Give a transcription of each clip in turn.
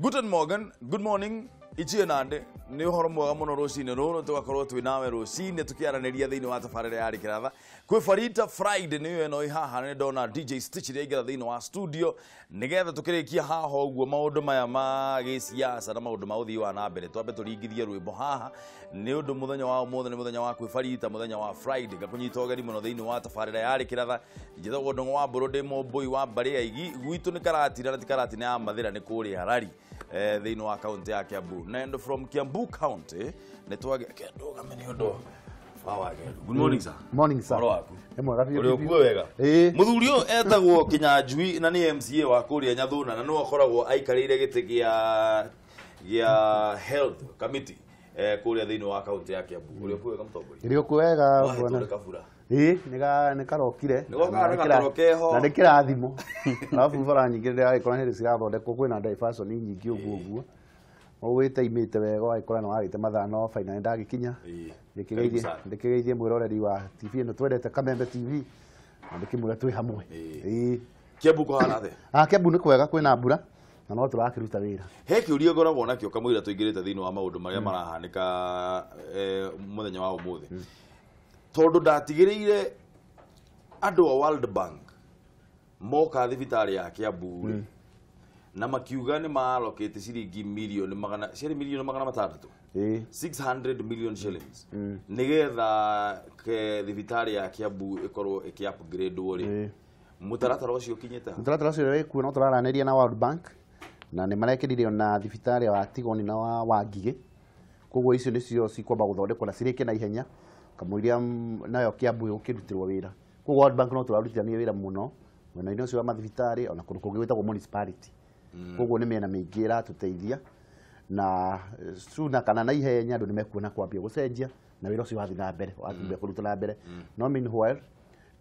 Guten Morgen, good morning. Ichie nande ni uhoro mwega muno rucini ruru tugakorwo twi nawe rucini tukiaraniria thiini wa tabarire ya Kiratha kwi Farita Friday niyo eno ihaha ni ndona DJ Stitch ri igira thiini wa studio nigetha tukirikia haha uguo maundu maya ma giciasa na maundu ma uthii wa na mbere twambe turingithie rwimbo haha ni undu muthenya wa umuthe ni muthenya wa kwi Farita muthenya wa Friday gakunyita ugeri muno thiini wa tabarire ya Kiratha njithagwo ndongo wa Burudi Mumbui wa mbari aigi gwitu ni karatira na ti karatine ya mathira ni kuri harari thiini wa county ya Kiambu and from Kiambu County netwage kendo gameni ondo good morning sir. Morning sir. Uri wega muthuri uyu etagwo Kinyanjui na ni MCA wa kuria Nyathuna na no akoragwo aikarire giti gia health committee kuria thiini wa county ya Kiambu uri wega mutongori iri wega bwana ni karokire na ni kirathimo alafu bara nyingi ndia ikora hiri cirathondekwo kwina diversion nyingi uguo Owete imite wega ikora no arite mathano final ndagikinya ndikigeithie mwiroreri wa TV no twendete Kamembe TV ndikimura twi hamwe Kiambu ko hana the Kiambu ni kwega kwina mbura na no turakiruta wira he kiuria ngoragwo nakio kamwira tuingirite thiini wa maundu maria marahanika muthenya wa umuthe tondu ndatigiriire andu wa World Bank moka thibitari ya Kiambu na makiuga ni maalokete ciringi milioni magana 600 million shillings nigetha ke thibitari ya Kiambu ikorwo iki upgrade uri mutaratara ucio kinyeta mutaratara ucio ri kuona turaraniria na World Bank na ni marekiririo na thibitari wa Tigoni na wa Ngigĩ koguo icio nicio cikwamba guthondekwo na cirike na ihenya kamuiria nayo Kiambu ukirutirwo wira koguo World Bank no turarutithania wira muno mwena ino ucio wa mathibitari ona kundu kungi witagwo municipality koguo ni mena mingi iratuteithia na suna kana na ihenya andu ni mekuona kwambia gucenjia na wira ucio wathi na mbere wathi kuruta na mbere no meanwhile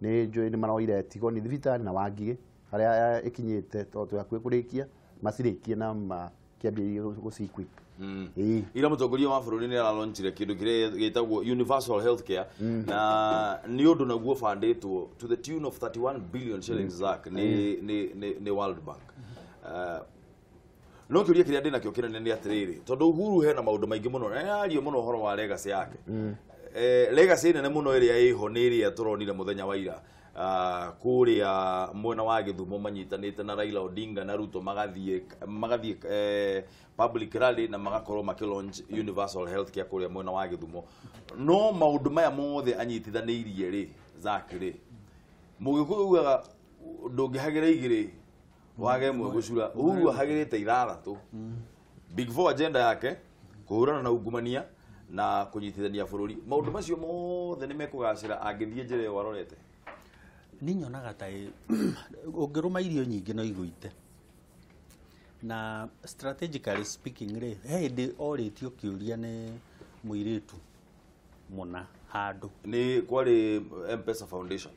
ni njui ni maroire Tigoni thibitari na wa Ngigĩ haria ikinyite to yakwe kurikia macirikie na kiambia guciquip ira mutongoria wa bururi ni aralaunchire kindu kiria gitagwo universal healthcare na ni undu naguo banditwo to the tune of 31 billion shillings zak ni World Bank no kiuria kiria ndina kio kinene ni atiriri tondu Uhuru hena maundu maingi muno na ario muno horo wa legacy yake legacy nene muno iria iho ni iria turonire muthenya wa ira kuria mwena wa Githumo manyitanite na Raila Odinga na Ruto magathie public rally na magakorwo makilaunch universal healthcare kuria mwena wa Githumo no maundu maya mothe anyitithaniirie ri zakiri mugikuugaga ndungihagire igiri wage mwe gucura Uhuru hagirite ithathatu big four agenda yake kuhurana na ungumania na kunyitithania bururi maundu macio mothe ni mekugacira angithie njire warorete ni nyonaga tai ungiruma irio nyingi no iguite na strategically speaking ri hindi oritio kiuria ni muiritu muna handu ni kwari M-Pesa Foundation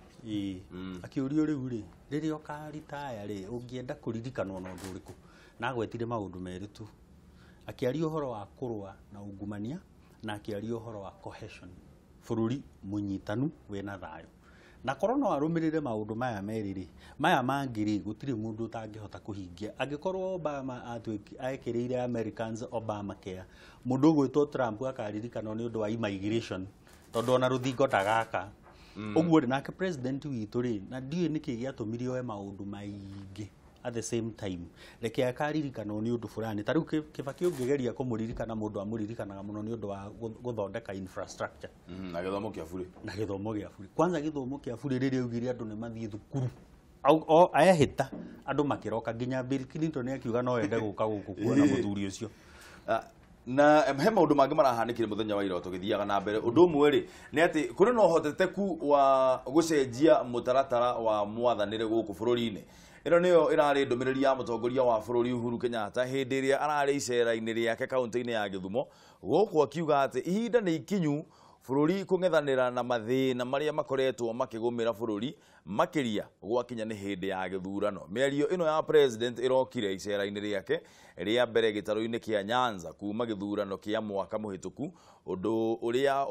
akiurio riu ri riria okaritaya ri ungienda kuririkanwo na undu uriku na gwetire maundu meritu akiaria uhoro wa kurwa na ungumania na akiaria uhoro wa cohesion bururi munyitanu wena thayo na korona warumirire maundu maya meriri maya mangiri gutire mundu utangihota kuhingia angikorwo Obama aekiriire Americans Obamacare mundu gwitwo Trump akaririkana ni undu wa immigration tondu ona ruthingo tagaka uguo nake president witu ri na ndiye niki giatumire oe maundu maingi at the same time reke akaririkana ni undu fulani tariu Kibaki ungigeria kumuririkana mundu amuririkanaga muno ni undu wa guthondeka infrastructure na githomo kia buri kwanza githomo kia buri riria ugire andu ni mathie thukuru au ayahita andu makiroka nginya Bill Clinton akiuga no ende guka guku kuona muthuri ucio na he maundu mangi marahanikire muthenya wa ira tugithiaga na mbere undu umwe ri ni ati kuri no hoteteku wa gucenjia mutaratara wa mwathanire guku bururi-ini ino niyo irari ndumiriri ya mutongoria wa bururi Uhuru Kenyatta hindi iria arari icera-ini riake kaunti-ini ya Githumo guku akiuga ati ihinda ni ikinyu bururi kungethanira na mathina maria makoretwo makigumira bururi makiria gwakinya ni hindi ya githurano. Mĩario ĩno ya president irokire icera-inĩ rĩake rĩa mbere gĩtarũ-inĩ kĩa Nyanza kuma gĩthurano kĩa mwaka mũhĩtũku, ũndũ ũrĩa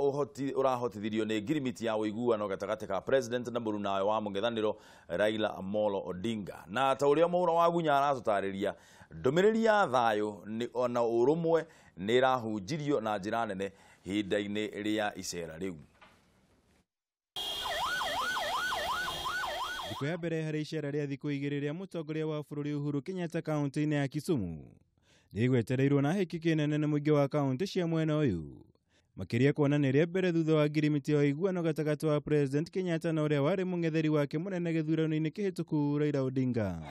ũrahotithirio nĩ ngirimiti ya ũiguano gatagatĩ ka president na mũrunawe wa mũng'ethanĩro Raila Amolo Odinga. Na ta ũrĩa Mwaura wa Gunya aratũtarĩria, ndũmĩrĩri ya thayũ ni ona ũrũmwe nĩ ĩrahunjirio na njĩra nene hinda-inĩ rĩa icera rĩu. Thikũ ya mbere harĩ icera rĩa thikũ igĩrĩ rĩa mũtongoria wa bũrũri Uhuru Kenyatta kaunti-inĩ ya Kisumu rĩgwetereirwo na hĩki kĩnene nĩ mũingĩ wa kaunti cia mwena ũyũ, makĩria kuonanĩria mbere thutha wa ngirimiti ya ũiguano gatagatĩ wa President Kenyatta na ũrĩa warĩ mũng'etheri wake mũnene gĩthurano-inĩ kĩhĩtũku Raila Odinga.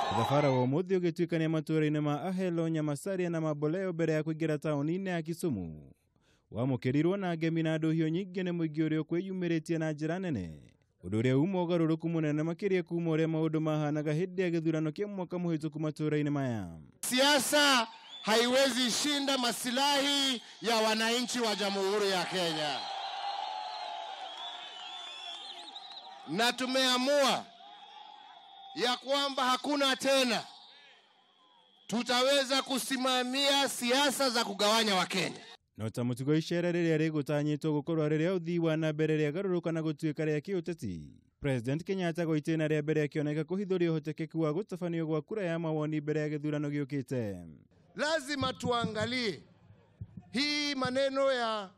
Thabara wa ũmũthĩ ũgĩtuĩkania matũũra-inĩ ma Ahelo, Nyamasaria na Maboleo mbere ya kũingĩra taũni-inĩ ya Kisumu, wamũkĩrirwo na ngemi na ndũhiũ nyingĩ nĩ mũingĩ ũrĩa ũkwĩyumĩrĩtie na njĩra nene, ũndũ ũrĩa uma ũgarũrũku mũnene makĩria kuma ũrĩa maũndũ mahanaga hĩndĩ ya gĩthurano kĩa mwaka mũhĩtũku matũũra-inĩ maya. Siasa haiwezi shinda masilahi ya wananchi wa Jamhuri ya Kenya, na tumeamua ya kwamba hakuna tena tutaweza kusimamia siasa za kugawanya Wakenya. No ta mũtugo icera rĩrĩa rĩgũtanyĩtwo gũkorwo rĩrĩa ũthii wa na mbere rĩagarũrũka na gũtuĩka rĩa kĩũteti, President Kenyatta gwa itĩna rĩa mbere akĩoneka kũhithũria ũhotekeku wa gũtabanio gwa kura ya mawoni mbere ya gĩthurano gĩũkĩte. Lazima tuangalie hii maneno ya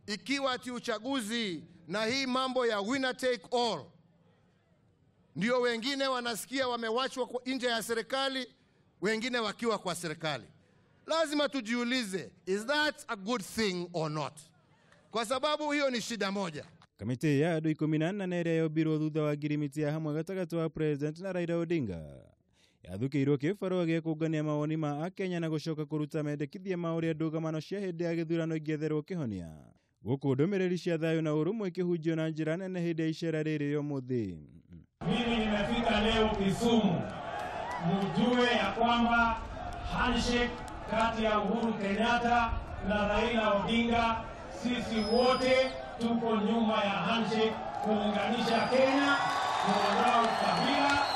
ikiwa ati uchaguzi na hii mambo ya winner take all, ndio wengine wanasikia wamewachwa nje ya serikali, wengine wakiwa kwa serikali. Lazima tujiulize, is that a good thing or not? Kwa sababu hiyo ni shida moja. Kamĩtĩ ya andũ 14 ĩrĩa yombirwo thutha wa ngirimiti ya hamwe gatagatĩ wa President na Raila Odinga yathukĩirwo kĩbarũa gĩa kũngania mawoni ma Akenya na gũcoka kũruta mendekithia ma ũrĩa ndũgamano cia hĩndĩ ya gĩthurano ingĩetherwo kĩhonia, gũkũ ndũmĩrĩri cia thayũ na ũrũmwe ikĩhunjio na njĩra nene hĩndĩ ya icera rĩrĩ ũmũthĩ. Mimi nimefika leo Kisumu, mjue ya kwamba handshake kati ya Uhuru Kenyatta na Raila Odinga, sisi wote tuko nyuma ya handshake kuunganisha Kenya, kuondoa ukabila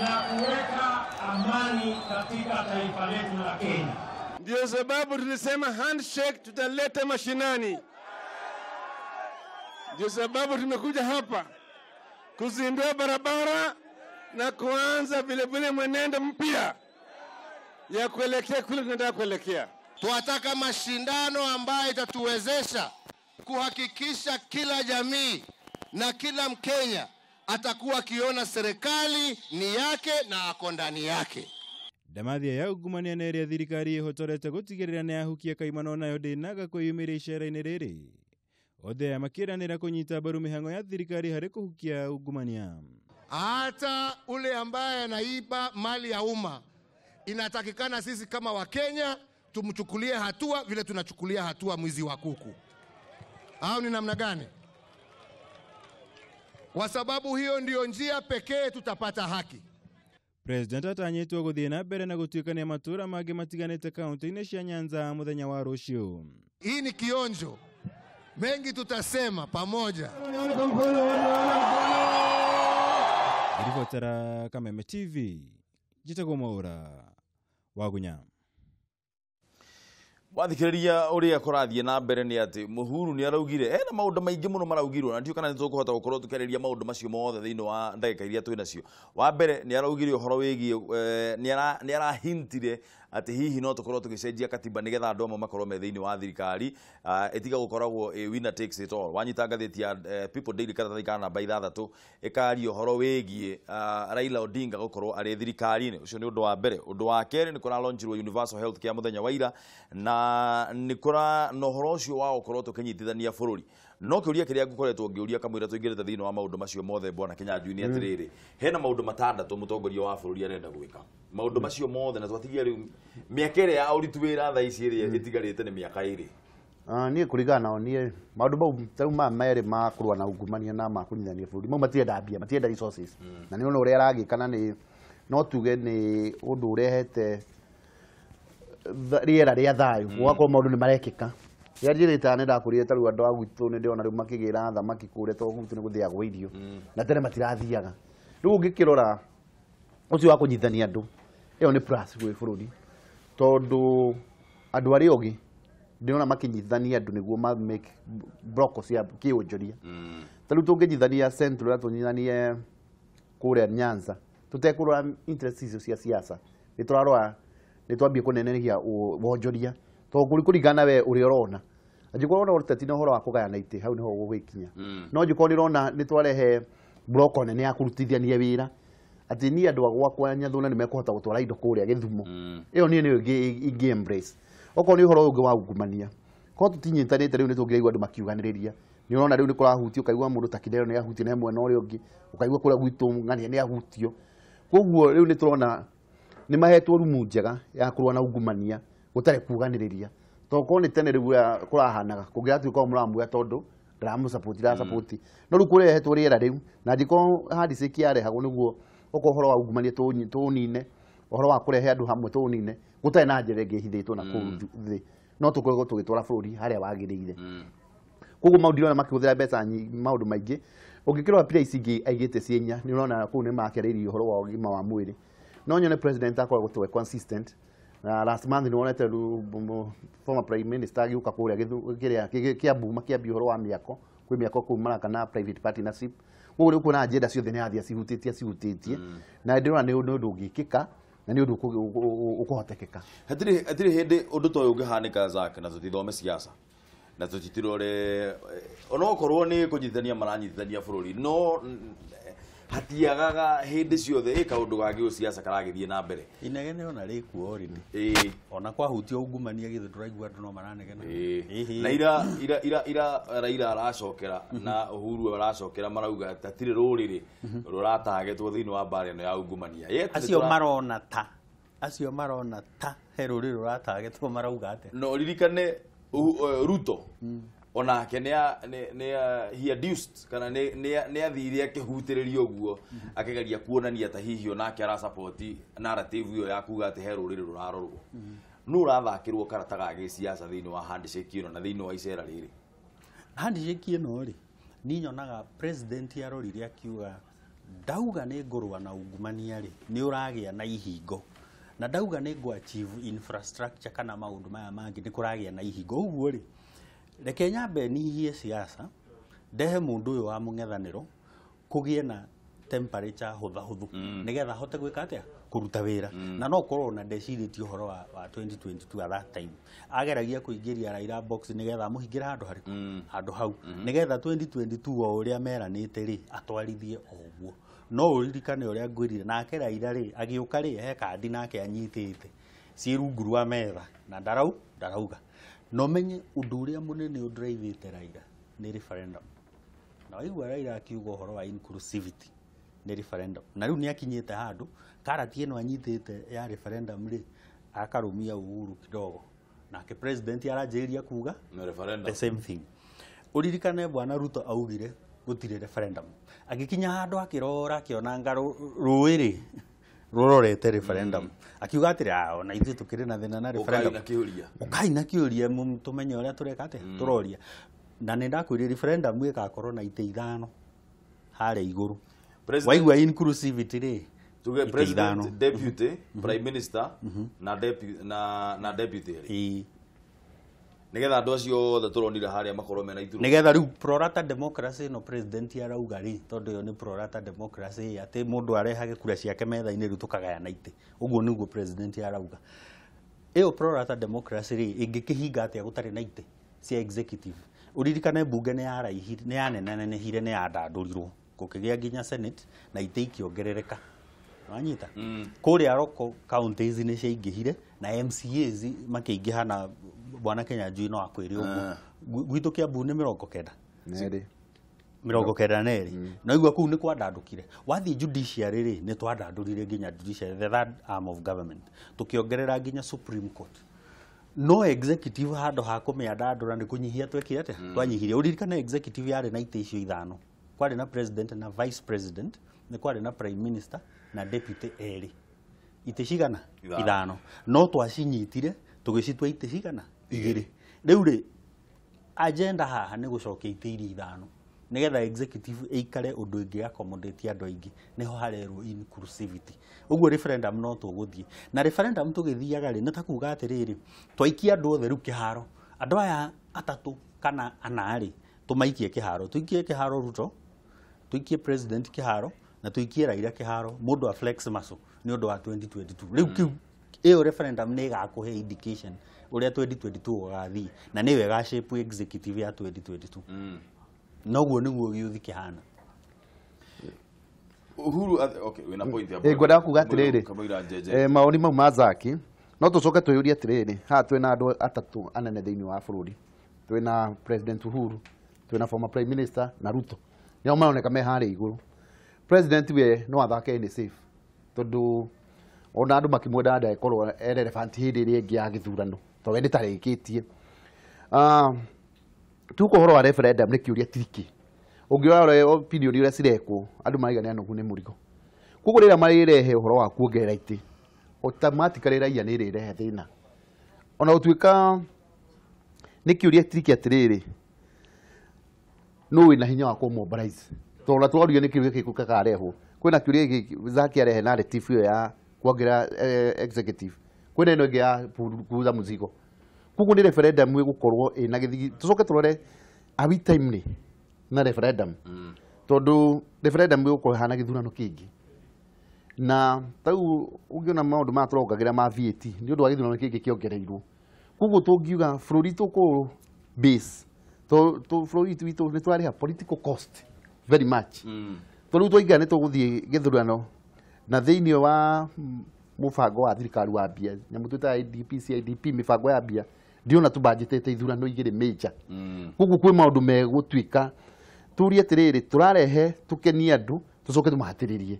na kuweka amani katika taifa letu la Kenya. Ndio sababu tulisema handshake tutaleta mashinani. Ndio sababu tumekuja hapa kuzindua barabara na kuanza vile vile mwenendo mpya ya kuelekea kule tunataka kuelekea. Tunataka mashindano ambayo itatuwezesha kuhakikisha kila jamii na kila Mkenya atakuwa akiona serikali ni yake na ako ndani yake. Ndamathia ya ungumania na ĩrĩa thirikari ĩhotorete gũtigĩrĩra nĩ yahukia kaimano nayo ndĩnaga kwĩyumĩria icera-inĩ rĩrĩ, othe makĩranĩra kũnyita mbaru mĩhang'o ya thirikari harĩ kũhukia ungumania. Hata ule ambaye anaiba mali ya umma, inatakikana sisi kama Wakenya tumchukulie hatua vile tunachukulia hatua mwizi wa kuku. Au ni namna gani? Kwa sababu hiyo ndio njia pekee tutapata haki. President atanyĩtwo gũthiĩ na mbere na gũtuĩkania matũũra mangĩ matiganĩte kaunti-inĩ cia Nyanza mũthenya wa rũciũ. Hii ni kionjo, mengi tutasema pamoja. Ribotera Kameme TV, njĩtagwo Mwaura wa Gunya. Wathikĩrĩria ũrĩa kũrathiĩ na mbere nĩ atĩ Mũhuru nĩ araugire ena maũndũ maingĩ mũno maraugirwo, na ndio kana nĩ tũkũhota gũkorwo tũkĩarĩria maũndũ macio mothe thĩinĩ wa ndagĩka iria twĩ nacio. Wa mbere nĩ araugire ũhoro wĩgiĩ nĩ arahintire atĩ hihi no tũkorwo tũgĩcenjia katiba nĩgetha andũ amwe makorwo me thĩinĩ wa thirikari ĩtiga gũkoragwo winner takes it all. Wanyita ngathĩti ya People Daily karatathi ka namba 6 ĩkaaria ũhoro wĩgiĩ Raila Odinga gũkorwo arĩ thirikari-inĩ. Ũcio nĩ ũndũ wa mbere. Ũndũ wa kerĩ nĩ kũralaunchirwo universal health care mũthenya wa ira, na nĩ kũra no ũhoro ũcio wa gũkorwo tũkĩnyitithania bũrũri. No kĩũria kĩrĩa ngũkoretwo ngĩũria kamũira tũingĩrĩte thĩinĩ wa maũndũ macio mothe Bwana Kinyanjui nĩ atĩrĩrĩ, hena maũndũ matandatũ mũtongoria wa bũrũri arenda gwĩka. Maũndũ macio mothe na twatigia rĩu mĩaka ĩrĩa ya ũritu wĩra thaa ici ĩrĩa ĩtigarĩte nĩ mĩaka ĩrĩ. Niĩ kũringana nao niĩ maũndũ mau tarĩu merĩ ma kũrũa na ungumania na ma kũnyitithania bũrũri mau matienda mbia, matienda resources, na nĩ ũrĩa aragĩkana nĩ no tuge nĩ ũndũ ũrehete rĩera rĩa thayũ, gũgakorwo maũndũ nĩ marekĩka Yarĩrĩte nĩ ndakũrire ta rĩu andũ a gwitũ nĩ ndĩona rĩu makĩgĩra thamaki kũrĩa to gwitũ nĩ gũthĩagwo irio na tene matirathiaga rĩu ũngĩkĩrora ũcio wa kũnyithania andũ ĩyo nĩ plus gwĩ bũrũri tondũ andũ arĩa ogĩ ndĩrona makĩnyithania andũ nĩguo ma make block cia kĩũnjũria ta rĩu tũngĩnyithania Central tũnyithanie kũrĩa Nyanza tũtekũrora interest icio cia siasa nĩ tũrarora nĩ twambie kũnenehia wonjoria tondũ kũringana we ũrĩa ũrona angĩkorwo ũrona ũteti na ũhoro wa kũgayana itĩ hau nĩho gũgĩkinya no angĩkorwo nĩ ũrona nĩ twarehe block nene ya kũrutithania wĩra atĩ niĩ andũ agwakwa Nyathuna nĩ mekũhota gũtwara indo kũrĩa Gĩthumo ĩyo niĩ nĩyo ingĩ embrace okorwo nĩ ũhoro ũngĩ wa ungumania korwo tũtinyitanĩte rĩu nĩ tũngĩraigua andũ makiuganĩrĩria nĩ ũrona rĩu nĩ kũrahutio ũkaigua mũndũ ta Kidero nĩ ahutio na mwena ũrĩa ũngĩ ũkaigua kũrĩa gwitũ Ng'ania nĩ ahutio koguo rĩu nĩ tũrona nĩ mahetwo rumu njega ya kũrũa na ungumania gũtarĩ kuganĩrĩria tondũ korwo nĩ tene rĩu kũrahanaga kũngĩratuĩka mũramuoya tondũ ndĩramũsupport no rĩu kũrehetwo rĩera rĩu na angĩkorwo handshake yarehagwo nĩguo okorwo ũhoro wa ungumania tũũnine ũhoro wa kũrehe andũ hamwe tũũnine gũtarĩ na njĩra ĩngĩ ĩhithĩtwo na kũu thĩ no tũkorwo tũgĩtwara bũrũri harĩa wagĩrĩire koguo maũndũ ndĩrona makĩhũthĩra mbeca maũndũ maingĩ ũngĩkĩrora pira ici ingĩ aigĩte cienya nĩ ũrona kũu nĩ makĩrĩirie ũhoro wa ũgima wa mwĩrĩ no nyone president akoragwo twe consistent na last month nĩ wonete former prime minister agĩũka kũrĩa Kiambu makĩambia ũhoro wa mĩako kwĩ mĩako kũu maraka na private partnership koguo nĩ kuona agenda ciothe nĩ athia cihutĩtie na ndĩrona nĩ ũndũ ũngĩkĩka na nĩ ũndũ ũkũhotekeka hatirĩ hĩndĩ ũndũ ta ũyũ ũngĩhanĩka Zake na tũtithome siasa na tũtitirore onokorwo nĩ kũnyithania maranyithania bũrũri no hatiagaga hĩndĩ ciothe kaũndũ gagĩ siasa karagĩthiĩ na mbere inegene ona rĩkuo already ona kwahutio ungumania githĩ tũraigua andũ no maranegena na ira Raila aracokera na Uhuru aracokera marauga tatirĩ rũrĩrĩ rũratagetwo thĩinĩ wa mbara ĩno ya ungumania acio marona ta he rũrĩrĩ rũratagetwo marauga atĩ no ririkane Ruto onake he adduced kana nĩ athire akĩhutĩrĩria ũguo akĩgeria kuonania ta hihi onake ara support narrative ĩyo ya kuga atĩ he rũrĩrĩ rũrarorwo no ũrathakĩrwo karata ga gĩsiasa thĩinĩ wa handshake ĩno na thĩinĩ wa icera rĩrĩ handshake ĩno rĩ niĩ nyonaga president arorire akiuga ndauga nĩ ngũrũa na ungumania rĩ nĩ ũragĩa na ihingo na ndauga nĩ ngũ-achieve infrastructure kana maũndũ maya mangĩ nĩ kũragĩa na ihingo ũguo rĩ reke nyambe nihie siasa ndehe mũndũ ũyũ wa mũng'ethanĩro kũgĩe na temperature hũthahũthũ nĩgetha hote gwĩka atĩa kũruta wĩra na no korwo na ndecirĩtie ũhoro wa 2022 at that time ageragia kũingĩria Raila box nĩgetha amũhingĩra handũ hau nĩgetha 2022 o ũrĩa meranĩte rĩ atwarithie ũguo no ũririkane ũrĩa ngwĩrire nake Raila rĩ agĩũka rĩ he kandi nake anyitĩte ciĩ rungu rwa metha na ndarauga no menye ũndũ ũrĩa mũnene ũndũraithĩte Raila nĩ referendum na waigua Raila akiuga ũhoro wa inclusivity nĩ referendum na rĩu nĩ akinyĩte handũ karati ĩno anyitĩte ya referendum rĩ akarũmia Uhuru kidogo nake president aranjĩrĩria kuga the same thing ũririkane bwana Ruto augire gũtirĩ referendum agĩkinya handũ akĩrora akĩonanga rũĩ rũrorete referendum akiuga atĩrĩ ona ithuĩ tũkĩrĩ na thĩna na referendum ũkaina kĩũria tũmenye ũrĩa tũreka atĩa tũroria na nĩ ndakwĩrire referendum ĩgakorwo na itĩ ithano harĩa igũrũ waigua inclusivity rĩ tuge president deputy prime minister na deputy nigetha andũ acio othe tũronire harĩa makorwo mena ituru nigetha rĩu prorata democracy no president arauga rĩ tondũ yo nĩ prorata democracy atĩ mũndũ arehage kura ciake metha-inĩ rĩu tũkagayana itĩ ũguo nĩguo president arauga ĩyo prorata democracy rĩ ĩngĩkĩhinga atĩa gũtarĩ na itĩ cia executive ũririkane mbunge nĩ yanenehire nĩ yandandũrirwo gũkĩgĩa nginya senate na itĩ ikĩongerereka wanyita kũrĩa roko counties nĩ ciaingĩhire na MCAs makĩingĩha na bwana Kenya njui no akwĩre ũguo gwitũ Kiambu nĩ 92 na igua kũu nĩ kwandandũkire wathiĩ judiciary rĩ nĩ twandandũrire nginya judiciary the third arm of government tukĩongerera nginya Supreme Court no executive handũ ha kũmĩandandũra nĩ kũnyihia twekire atĩa twanyihirie ũririkane executive yarĩ na itĩ icio ithano kwarĩ na president na vice president nĩ kwarĩ na prime minister na deputy erĩ itĩ cigana ithano no twacinyitire tũgĩcitua itĩ cigana igĩrĩ rĩu rĩ agenda haha nĩ gũcokia itĩ iria ithano nigetha executive ĩikare ũndũ ĩngĩ accommodate andũ aingĩ niho harerwo inclusivity. Ũguo referendum no tũgũthiĩ na referendum tũgĩthiaga rĩ nĩ ta kuuga atĩrĩrĩ twaikie andũ othe rĩu kĩharo, andũ aya atatũ kana ana rĩ tũmaikie kĩharo, tũikie kĩharo Ruto, tũikie president kĩharo na tũikie Raila kĩharo, mũndũ a flex muscle nĩ ũndũ wa 2022. Rĩu kiu ĩyo referendum nĩ ĩgakũhe indication ũrĩa 2022 ũgathiĩ na nĩyo ĩgashape executive ya 2022. Noguo nĩguo gĩuthi kĩhana. Uhuru okay wina point ya ngwenda kuga atĩrĩrĩ mawoni mau ma Zaki no tũcoke twĩyũrie atĩrĩrĩ haha twĩna andũ atatũ anene thĩinĩ wa bũrũri, twĩna President Uhuru, twĩna former Prime Minister na Ruto, nĩo maroneka me harĩa igũrũ. President we no athake ni safe tondũ ona andũ makĩmwenda ndagĩkorwo relevant hĩndĩ ĩrĩa ĩngĩ ya gĩthurano tondũ we nĩtarĩkĩtie. Tuko horo wa referendum nĩ kĩũria tiriki. Ũngĩrora opinion iria cirekwo andũ maigana nũgu nĩ mũrigo. Koguo rĩrĩa marĩrehe ũhoro wa kuongerera itĩ automatically raia nĩ rĩrehe thĩna. Ona gũtuĩka nĩ kĩũria tiriki atĩrĩrĩ no wĩna hinya wa kũmobilize tondũ twario nĩ kĩũria gĩkũ kakarehwo. Kwĩna kĩũria gĩkĩ Zaki arehe narrative ĩyo ya kuongerera executive, kwĩna ĩno ĩngĩ ya kuuza mũzigo. Koguo nĩ referendum ĩgũkorwo ĩna gĩthigi. Tũcoke tũrore awi time na referendum tondu referendum ĩgũkorwo hana gĩthurano kĩngĩ na tau ũngĩona maũndũ ma tũrongagĩra ma VAT nĩ ũndũ wa gĩthurano kĩngĩ kĩongereirwo. Koguo tũngiuga bũrũri tũkũ base bũrũri witũ nĩ twarĩha political cost very much. Tondũ twaigana nĩ tũgũthiĩ gĩthurano na thĩinĩ wa mũbango wa thirikari wa mbia nyamũ twĩtaga IDP CIDP mĩbango ya mbia ndiona tũbanjĩtĩte ithurano igĩrĩ major. Koguo kwĩ maũndũ megũtuĩka turie atĩrĩrĩ tũrarehe tũkenie andũ tũcoke tũmahatĩrĩrie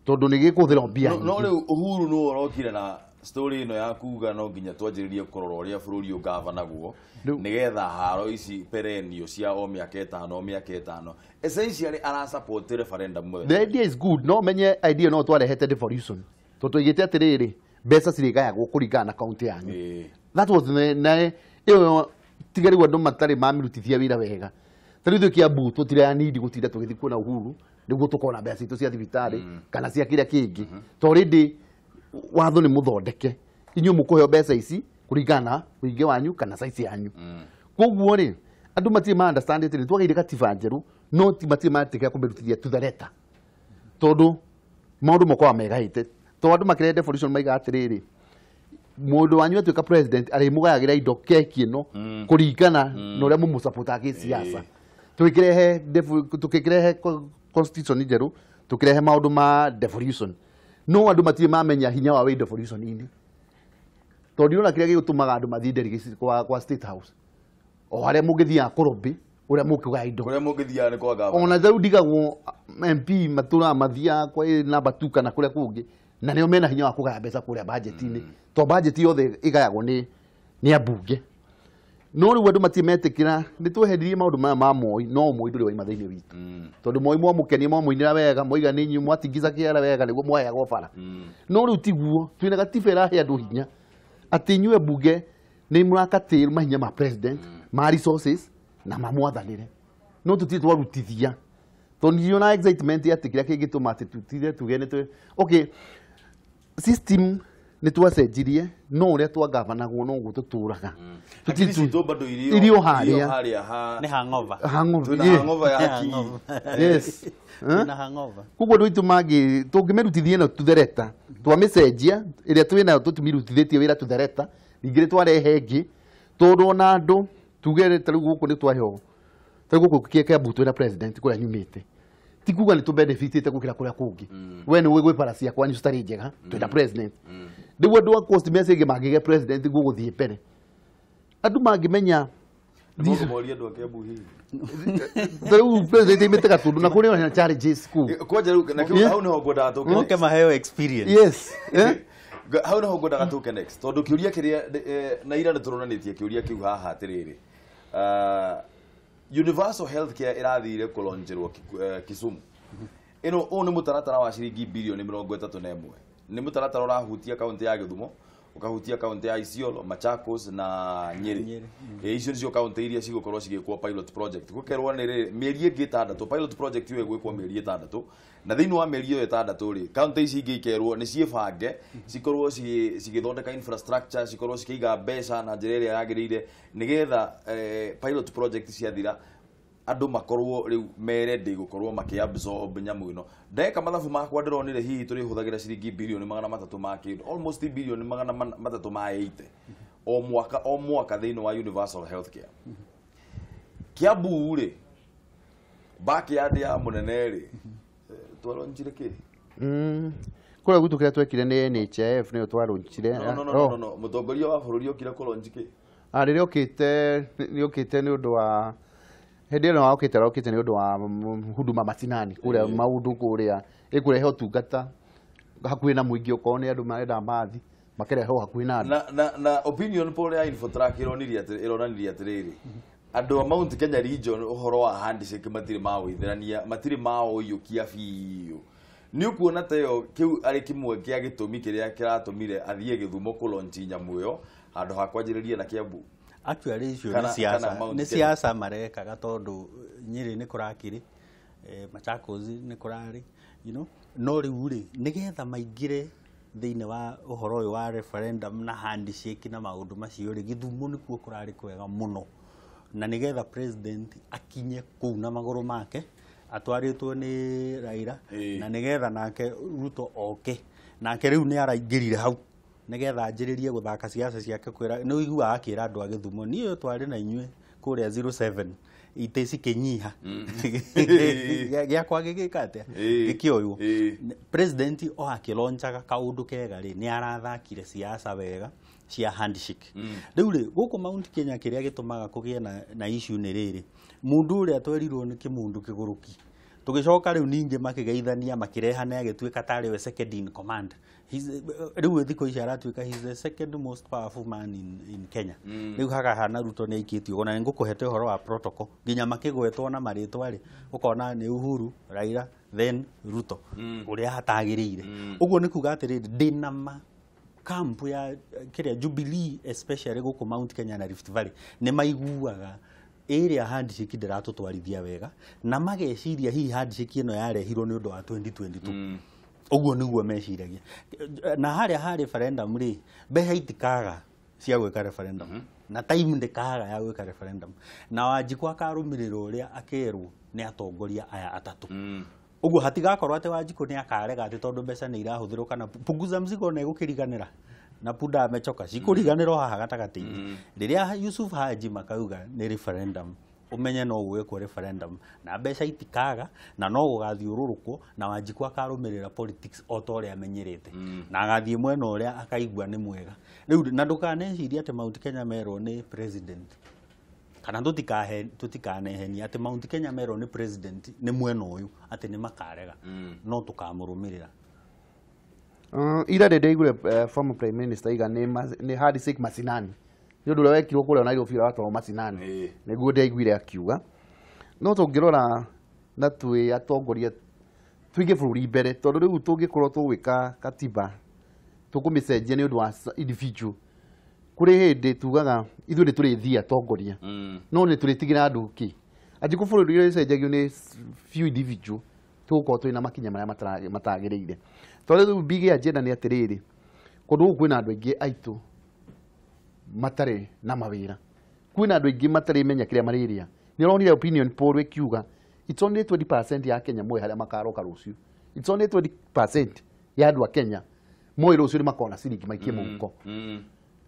tondũ nĩ gĩkũhũthĩra mbia nyingĩ. No rĩu Uhuru nĩ ũrokire na story ĩno ya kuga no nginya twanjĩrĩrie kũrora ũrĩa bũrũri ũgavana guo nĩgetha haro ici perennial cia o mĩaka ĩtano essentially ara support referendum. The idea is good no menye idea no twarehete devolution tondũ tũigĩte atĩrĩrĩ mbeca cirĩgayagwo kũringana na kaunti yanyu. That was na ĩyo tiga rĩu andũ matarĩ mamirutithia wĩra wega. Tarĩu ithuĩ Kiambu tũtiraya need gũtinda tũgĩthiĩ kuona Uhuru nĩguo tũkona mbeca citũ cia thibitarĩ kana cia kĩrĩa kĩngĩ tondũ already watho nĩ mũthondeke inyuĩ mũkũheo mbeca ici kũringana na ũingĩ wanyu kana size yanyu. Koguo rĩ andũ matirĩ ma understand atĩ nĩtwagĩire katiba njerũ no ti matirĩ matĩkĩra kũmĩrutithia to the letter tondũ maũndũ makoragwo megahĩte tondũ andũ makĩrehe devolution maiga atĩrĩrĩ mũndũ wanyu atuĩka president arĩmũgayagĩra indo keki ĩno kũringana na ũrĩa mũmũsupportaga gĩsiasa. Tũkĩrehe constitution njerũ tũkĩrehe maũndũ ma devolution no andũ matirĩ mamenya hinya wa devolution ini tondũ ona kĩrĩa gĩgũtũmaga andũ mathiĩ delegates kwa state house o harĩa mũngĩthiaga kũrobĩ ũrĩa mũkĩgaya indo kũrĩa mũngĩthiaga nĩ kwa gavana ona thau ndigagwo MP matũra mathiaga kwa namba 2 kana kũrĩa kũngĩ na nĩo mena hinya wa kũgaya mbeca kũrĩa budget-inĩ to budget yothe ĩgayagwo nĩ ambunge. No rĩu andũ matimetĩkĩra nĩ tweheririe maũndũ maya ma Moi no Moi ndũrĩ waima thĩinĩ witũ tondũ Moi mwamũkenia mwamũinĩra wega moiga nĩ inyuĩ mwatingiza kĩara wega nĩguo mwaheagwo bara. No rĩu tiguo twĩna gatiba ĩrahe andũ hinya atĩ inyuĩ mbunge nĩ mũrakatĩrwo mahinya ma president ma resources na mamwathanĩre no tũtirĩ twarutithia tondũ ndiona excitement atĩ kĩrĩa kĩngĩtũma atĩ tutire tuge nĩ okay system nĩ twacenjirie no ũrĩa twangavanagwo no guo tũtũraga irio harĩa nĩ hangover hangover ya haki. Yes na hangover. Koguo ndũ itũ mangĩ tũngĩmerutithia ĩno tuthereta twamĩcenjia ĩrĩa twĩnayo tũtimirutithĩtie wĩra tuthereta ningĩ twarehe ĩngĩ tondũ ona andũ tuge ta rĩu gũkũ nĩ twaheo ta rĩu gũkũ Kiambu twĩna president kũrĩa nyumĩte ti kuga nĩ tũbenefitĩte gũkĩra kũrĩa kũngĩ we nĩ wĩgwĩ para cia kwanyu citarĩ njega twĩna president rĩu andũ a coast message mangĩgĩa president gũgũthiĩ mbere andũ mangĩmenya rĩu president imĩte gatũndũ na kũrĩ na challenges kũu kwanja rĩu na kĩu hau nĩho ngwendaga tũke mũke maheo experience. Yes hau nĩho ngwendaga tũke next tondũ kĩũria kĩrĩa na ira nĩ tũronanĩtie kĩũria kĩu haha atĩrĩrĩ universal healthcare irathire kũlonjerwo Kisumu ĩno nĩ mũtaratara wa ciringi bilioni 31 nĩ mũtaratara ũrahutia kaunti ya Gĩthumo ukahutia kaunti ya Isiolo, Machakos na Nyeri. Icio nicio kaunti iria cigũkorwo cigĩkwo pilot project. Gũkerwo nĩ mĩeri ĩngĩ 6 pilot project ĩyo ĩgwĩkwo mĩeri 6 na thĩinĩ wa mĩeri ĩyo 6 rĩ kaunti ici ingĩ ikerwo nĩ ciĩbange cikorwo cigĩthondeka infrastructure, cikorwo cikĩiga mbeca na njĩra ĩrĩa yagĩrĩire nĩgetha pilot project ciathira andũ makorwo riu merende gũkorwo makĩabsorb nyamũ ĩno. Ndeka mathabu makwa ndĩronire hihi tũrĩhũthagĩra ciringi bilioni 300 ma kĩndũ, almost bilioni 380 o mwaka thĩinĩ wa universal healthcare. Kiambu rĩ backyard ya mũnene rĩ twaronjire kĩ? Kũrĩa gwitũ kĩrĩa twekire nĩ NHIF nĩyo twaronjire. No mũtongoria wa bũrũri okire kũronji kĩ? Rĩrĩa okĩte nĩ ũndũ wa hĩndĩ ĩno okĩte nĩ ũndũ wa huduma mashinani kũrĩa maũndũ kũrĩa ĩkũrehe ũtungata hakuhĩ na mũingĩ okorwo nĩ andũ marenda mathi makerehe hakuhĩ na andũ. Na opinion poll ya Infotrack ironanirie atĩrĩrĩ andũ a Mount Kenya region ũhoro wa handshake matirĩ mawĩithĩrania, matirĩ maũiyũkia biũ. Nĩ ukuona ta ĩyo kĩu arĩ kĩmwe kĩa gĩtũmi kĩrĩa kĩratũmire athiĩ Gĩthumo kũlonchi nyamũ ĩyo handũ ha kwanjĩrĩria na Kiambu. Actually icio nĩ siasa marekaga tondũ Nyeri nĩ kũrakĩrĩ Machakos nĩ kũrarĩ no rĩu rĩ nĩgetha maingĩre thĩinĩ wa ũhoro ũyũ wa referendum na handshake na maũndũ macio rĩ Gĩthumo nĩkuo kũrarĩ kwega mũno na nĩgetha president akinye kũu na magũrũ make atwarĩtwo nĩ Raila na nĩgetha nake Ruto oke nake rĩu nĩ araingĩrire hau nĩgetha anjĩrĩrie gũthaka siasa ciake kwĩra nĩ ũiguaga akĩra andũ a Gĩthumo niĩ twarĩ na inyuĩ kũrĩa 07 itĩ cikĩnyiha gĩakwa gĩgĩka atĩa gĩkĩoywo president o akĩlonchaga kaũndũ kega rĩ nĩ arathakire siasa wega cia handshake rĩu rĩ gũkũ Mount Kenya kĩrĩa gĩtũmaga kũgĩe na issue nĩ rĩrĩ mũndũ ũrĩa twerirwo nĩ kĩmundu kĩgũrũki tũgĩcoka rĩu ningĩ makĩgeithania makĩrehana agĩtuĩka tarĩ we second in command rĩu thikũ ici aratuĩka he's the second most powerful man in Kenya rĩu hagahana Ruto nĩ aikĩtio ona nĩ ngũkũhete ũhoro wa protocol nginya makĩgwetwo na marĩtwa rĩ ũkona nĩ Uhuru Raila then Ruto ũrĩa hatagĩrĩire ũguo nĩ kuga atĩrĩrĩ ndĩna camp ya kĩrĩa Jubilee especially gũkũ Mount Kenya na Rift Valley nĩ maiguaga area handshake ndiratutwarithia wega na mageciria hihi handshake ĩno yarehirwo nĩ ũndũ wa 2022 ũguo nĩguo meciragia na harĩa referendum rĩ mbeca itikaga cia gwĩka referendum na time ndikaga ya gwĩka referendum na Wanjiku akarũmĩrĩra ũrĩa akerwo nĩ atongoria aya atatũ ũguo hatigakorwo atĩ Wanjiku nĩ akarega atĩ tondũ mbeca nĩ irahũthĩrwo kana punguza mzigo na igũkĩriganĩra na Punda amechoka cikũriganĩrwo haha gatagatĩ-inĩ rĩrĩa Yusuf Haji makauga nĩ referendum umenye no gwĩkwo referendum na mbeca itikaga na no gũgathiũrũrũkwo na Wanjiku akarũmĩrĩra politics o ta ũrĩa amenyerete na agathiĩ mwena ũrĩa akaigua nĩ mwega rĩu na ndũkanecirie atĩ Mount Kenya merwo nĩ president kana tũtikanehenia atĩ Mount Kenya merwo nĩ president nĩ mwena ũyũ atĩ nĩ makarega no tũkamũrũmĩrĩra. Ira rĩrĩa former prime minister iga nĩ handshake mashinani nĩ ũndũ ũrĩa wekirwo kũrĩa Nairobi watwarwo mashinani nĩguo ndaiguire akiuga no tũngĩrora na twĩ atongoria twĩge bũrũri mbere tondũ rĩu tũngĩkorwo tũgwĩka katiba tũkũmĩcenjia nĩ ũndũ wa individual kũrĩ hĩndĩ tugaga ithuĩ nĩ tũrĩthia atongoria no nĩ tũrĩtigĩra andũ kĩ angĩkorwo bũrũri ũrĩa ũcenjagio nĩ few individual tũgũkorwo twĩ na makinya marĩa matagĩrĩire tondũ rĩu big agenda nĩ atĩrĩrĩ kũndũ gũkũ kwĩna andũ aingĩ aitũ matarĩ na mawĩra kwĩna andũ aingĩ matarĩ menya kĩrĩa marĩrĩa nĩ ũronire opinion poll ĩkiuga it's only 20% ya Kenya moĩ harĩa makaroka rũciũ it's only 20% ya andũ a Kenya moĩ rũciũ nĩ makona ciringi maikie mũhuko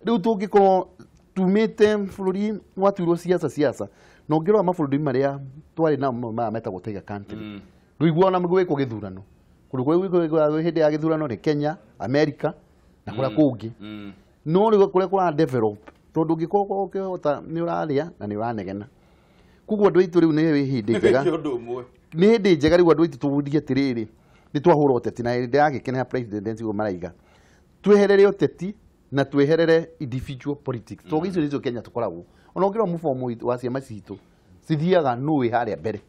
rĩu tũngĩkorwo tumĩte bũrũri watuirwo siasa na ũngĩrora mabũrũri marĩa twarĩ namo maya metagwo tiger country rĩu ona gwĩkwo gĩthurano kũndũ kũrĩa hĩndĩ ya gĩthurano nĩ Kenya, America na kũrĩa kũngĩ no rĩu kũrĩa kũra develop tondũ ũngĩkorwo ũkĩhota nĩ ũrarĩa na nĩ ũranegena koguo andũ aitũ rĩu nĩ hĩndĩ njega nĩ hĩndĩ njega rĩu andũ aitũ tũgũthiĩ atĩrĩrĩ nĩ twahũra ũteti na hĩndĩ ya gĩkena president ũguo maraiga tweherere ũteti na tweherere individual politics tondũ icio nĩcio Kenya tũkoragwo ona ũngĩrora mũbomo wa ciama citũ cithiaga nũĩ harĩa mbere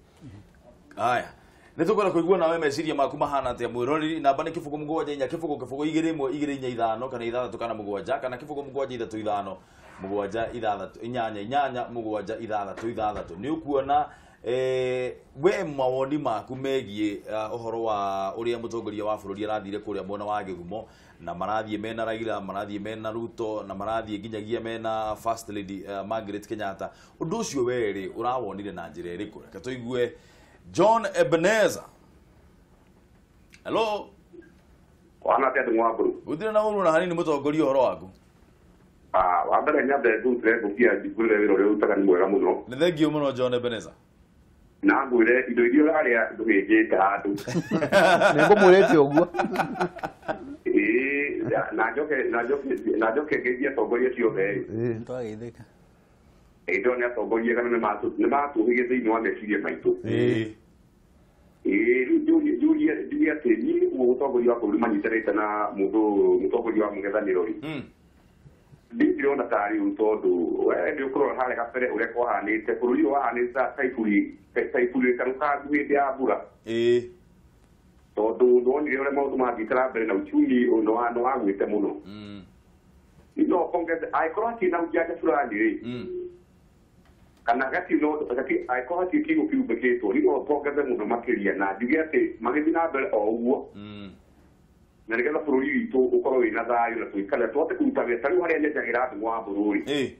haya Nitũkwenda kũigua nawe meciria maku mahana atia mwĩroreri. Namba nĩ kĩbũgũ mũgwanja inya kĩbũgũ kĩbũgũ 2-1-2-4 kana 6-5 kana kĩbũgũ mũgwanja 3-5 mũgwanja 6-8-8 mũgwanja 6-6. Nĩ ũkuona we mawoni maku megie ũhoro wa ũrĩa mũtongoria wa bũrũri arathire kũrĩa mwena wa Gĩthumo na marathiĩ mena Raila, marathiĩ mena Ruto na marathiĩ nginyagia mena First Lady Margaret Kenyatta. Ũndũ ũcio werĩ ũrawonire na njĩra ĩrĩkũ? Reke tũigue John Ebenezer. Hello. Wana tia ndungwamburu. Gũtirĩ na ũru na hanini mũtongoria ũhoro waku. Wa mbere nyambe ndutire ngũkia ndikũrire wĩra ũrĩa ũrutaga nĩ mwega mũno. Nĩ thengio mũno John Ebenezer. Na ngwĩre indo iria ũrarĩa ndũgĩnjĩte handũ. Nĩ ngũmwĩrĩte ũguo. Na njoke ngeithie atongoria ciothe. Twageithĩka. Ĩndo nĩ atongoria kana nĩ matũhĩgĩ thĩinĩ wa meciria maitũ. Julia Teni mũtongoria wa bũrũri manyitanĩte na mũtongoria wa mũng'ethanĩro rĩ. Ndĩrona tarĩ tondũ ndĩ ũkũrora harĩa kabere ũrĩa kwahanĩte bũrũri wahanĩte taiburi karuka hĩndĩ ya mbura. Tondũ ndonire ũrĩa maũndũ magĩikara mbere na uchumi nĩ wagwĩte mũno. No kongete aikorwo atĩ na ujanja fulani rĩ. Kana gati no aikorwo atĩ kiugo kiumbĩkĩtwo nĩ kongete mũno makĩria na njuge atĩ magĩthiĩ na mbere o ũguo. Na nĩgetha bũrũri witũ ũkorwo wĩna thayũ na tũikare tũhote kũruta wĩra tarĩu harĩa nyenjagĩra andũ wa bũrũri.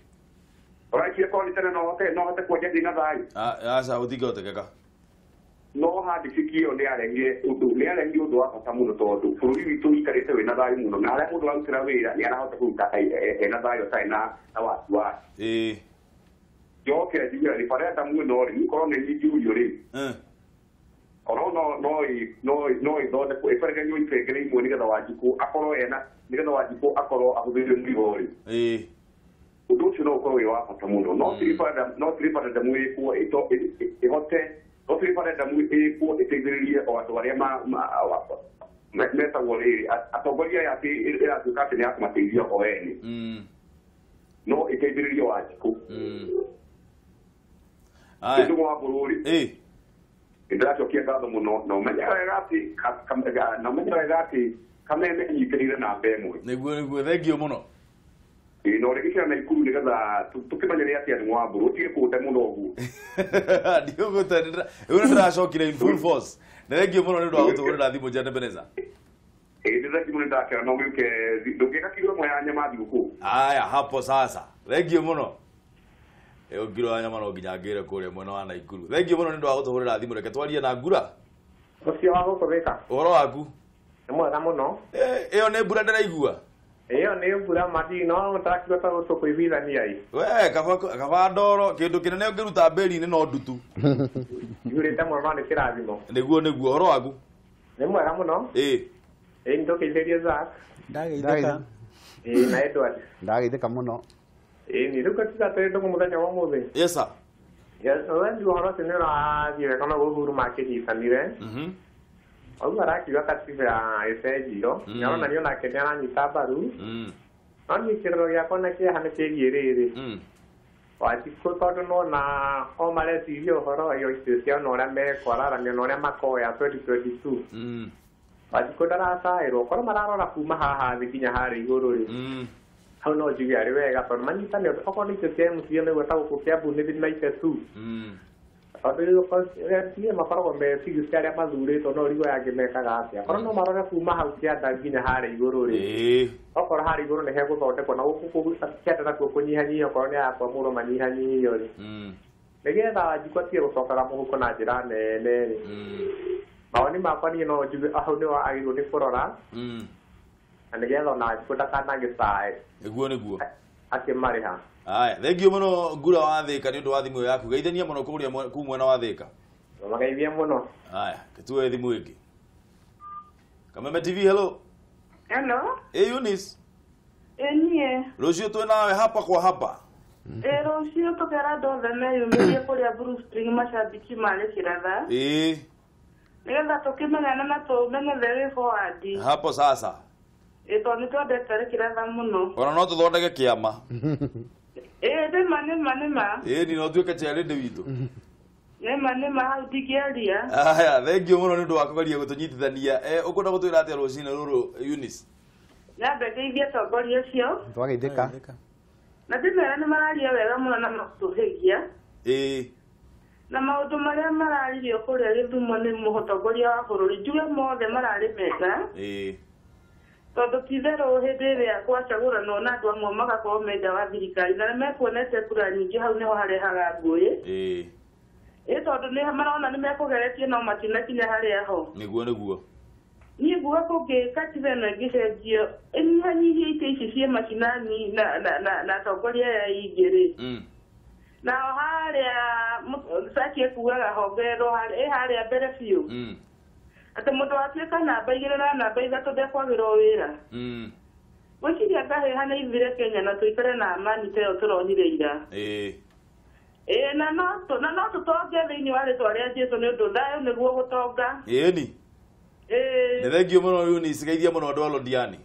Ũraikia korwo nĩ tene no hote kwenja ndĩ na thayũ. Aca ũtingĩhotekeka. No handĩciki ĩyo nĩarengire ũndũ wa bata mũno tondũ bũrũri witũ ũikarĩte wĩna thayũ mũno na harĩa mũndũ ararutĩra wĩra nĩ arahota kũruta ena thayũ atarĩ na wasiwasi. Njoke njuge referendum ĩno rĩ korwo nĩ nyingĩũrio rĩ. Korwo no ithondekwo ĩberegerio ikengere imwe nĩgetha Wanjikũ akorwo nĩgetha Wanjikũ akorwo ahũthĩrire mũrigo rĩ. Ũndũ ũcio no ũkorwo wĩ wa bata mũno. No referendum ĩkwo ĩhote no referendum ĩkwo ĩteithĩrĩrie o andũ arĩa metagwo rĩrĩ atongoria aya ĩratuĩka atĩ nĩ ya kũmateithia o ene. No ĩteithĩrĩrie Wanjikũ. Ndĩ wa bũrũri. Ndĩracokia ngatho mũno na ũmenye wega atĩ kameme nyitĩrĩire namba ĩmwe. Nĩguo thengio mũno. Na ũrĩgĩcĩra na ikuru nĩgetha tũkĩmenyere atĩ andũ wa mbũrũ ũtige kũnde mũno ũguo. Ndigũgũte rĩu nĩndĩracokire in full force. Nĩ thengio mũno nĩ ũndũ wa gũtũhũrĩra thimũ John Ebenezer. Nĩ thengio mũno ndakĩra no gĩũke ndũngĩka kiugo ĩmwe ya nyama thigũkũ. Aya hapo sasa. Thengio mũno. Ngiro ya nyama no nginya ngĩre kũrĩa mwena wa Naikuru. Thengio mũno nĩ ũndũ wa gũtũhũrĩra thimũ. Reke twarie na Ngura. Ũcio wa gũkũrĩka. Ũhoro waku? Nĩ mwega mũno. Ĩyo nĩ mbura ndĩraigua. Ĩyo nĩ mbura mati no mũtarakĩhota gũtũkũiguithania ĩ. We kaba ndoro kĩndũ kĩnene ũngĩruta mbĩri-inĩ no ndutu. Njurĩte mũno nĩ kĩrathimo. Nĩguo ũhoro waku? Nĩ mwega mũno. Ĩ nĩtũkĩithĩrie Zack. Ndageithĩka. Na Edward. Ndageithĩka mũno. Nĩ rĩu katika tendo mũthenya wa mũthĩ. Yes sir. Yes, wewe ũhoro ũcio nĩ ũrathiĩ kana Uhuru makĩnyitanire. Au arakiuga katiba ya ĩcenjio. Nĩarona nĩ onake nĩ aranyita mbaru. No niĩ kĩroro gĩakwa na kĩeha nĩ kĩgiĩ rĩrĩ. Wanjikũ tondũ nona o mareciria ũhoro wa icio ciao na ũrĩa mekwararamia na ũrĩa makoya 2022. Wanjikũ ndaracaĩrwo korwo mararora kuma haha thĩ nginya harĩa igũrũ rĩ. Hau no njuge arĩ wega tondũ manyitane okorwo nĩ icio cia MCA nĩguo ta gũkũ Kiambu nĩ thimaite tu. Tondũ rĩu makoragwo meciria arĩa mathurĩtwo no rigo yangĩmekaga atĩa. Korwo no marore kuma hau kĩanda nginya harĩa igũrũ rĩ. Okorwo harĩa igũrũ nĩ hegũthondekwo na gũkũ kĩanda nakuo kũnyihanyihia okorwo nĩ yakwamũrwo manyihanyihio rĩ. Nĩgetha Wanjikũ atige gũcokaga mũhuko na njĩra nene rĩ. Mawoni makwa niĩ no njuge hau nĩho agĩrĩirwo nĩ kũrora. Na nĩgetha ona Wanjikũ ndakanagĩcae. Nĩguo. Akĩmarĩha. Aya, thengio mũno Ngura wa Thĩka nĩ ũndũ wa thimũ yaku. Geithania mũno kũrĩa ku mwena wa Thĩka. Mageithia mũno. Aya, tuoe thimũ ĩngĩ. Kameme TV, hello. Hello. Eunice. Nie. Rũciũ twĩ nawe hapa kwa hapa. Rũciũ tũkera ndothe meyumĩrie kũrĩa Blue Spring macambiki marĩ kĩratha. Nĩgetha tũkĩmenyane na tũmenye the way forward. Hapo sasa. Tondũ nĩ twendete kĩratha mũno. Ona no tũthondeke kĩama. Nĩma. Ni no tuĩke chairĩndĩ witũ. Nema hau ndikiaria. Aya, thank you muno ndu wakugeria gutunyitithania. Ukunda gutwira atia rucine ruru Eunice? Nyambe ngeithia tongoria cio. Twageithika. Na ndimera nĩ mararia wega mũno na makũhĩgia. Na maũndũ marĩa mararirio kũrĩa Gĩthumo nĩ mũtongoria wa bũrũri njuge mothe mararĩ mega. Tondũ ti-itherũ hĩndĩ ĩrĩa gwacagũranwo na andũ amwe magakorwo menda wa thirikari na nĩmekuonete kura nyingĩ hau nĩho harehaga ngũĩ. Tondũ nĩ marona nĩmekũgeretie no matinakinya harĩa ho. Nĩguo. Niĩ nguga kũngĩkatiba ĩno ĩngĩcenjio ĩnyihanyihie itĩ ici ciĩ macinani na atongoria aya ingĩ-rĩ. Nao harĩa Saki ekugaga hongererwo harĩa mbere biũ. Atĩ mũndũ watuĩka namba 2 na namba 3 ndekwagĩrwo wĩra. Gwĩciria ngahĩha nĩ ithire Kenya na tũikare na amani ta ĩyo tũronire ira. Na no tũtonge thĩinĩ wa rĩtwa rĩa Jesũ nĩ ũndũ thayũ nĩguo gũtonga. Nĩ thengio mũno Eunice, geithia mũno andũ a Londiani.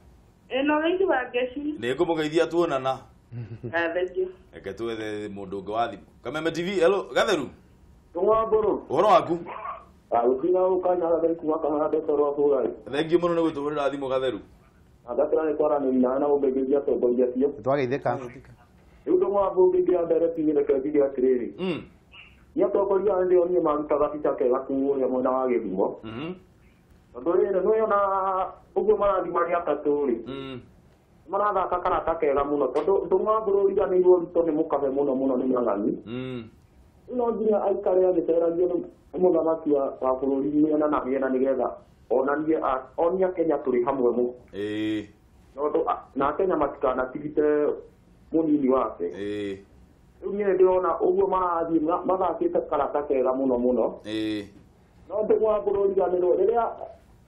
No geithia wa ngeci. Nĩ ngũmũgeithia tuonana. Thengio. Reke twethe mũndũ ũngĩ wa thimũ. Kameme TV, hello, Gatheru. Tũng'wambũrũ. Ũhoro waku? Gũkina ũkanya Gatheru kuma Kahande toro bũrũri. Thengio mũno nĩ gũtũhũrĩra thimũ Gatheru. Agatĩra nĩ kwaranĩria na ũmbegeithia tongoria cio. Twageithika. Rĩu Tũng'wambũrũ ngĩingĩra mbere ti reke njuge atĩrĩrĩ. Nĩ atongoria ndio niĩ marutaga bica kega kũrĩa mwena wa Gĩthumo. Tondũ rĩrĩ nĩwona ũguo marathi marĩ atatũ-rĩ. Marathaka karata kega mũno tondũ Tũng'wambũrũ ũriganĩirwo rutwo nĩ mũkabe mũno nĩ Ng'ang'ani. No nginya aikare agĩceragio nĩ mũthamaki wa bũrũri mĩena na mĩena nĩgetha onie Kenya tũrĩ hamwe mu. Na Kenya matikanatigite mũnini wake. Rĩu niĩ ndĩrona ũguo marathiĩ mathakĩte karata kega mũno. No Tũng'wambũrũ ũriganĩirwo rĩrĩa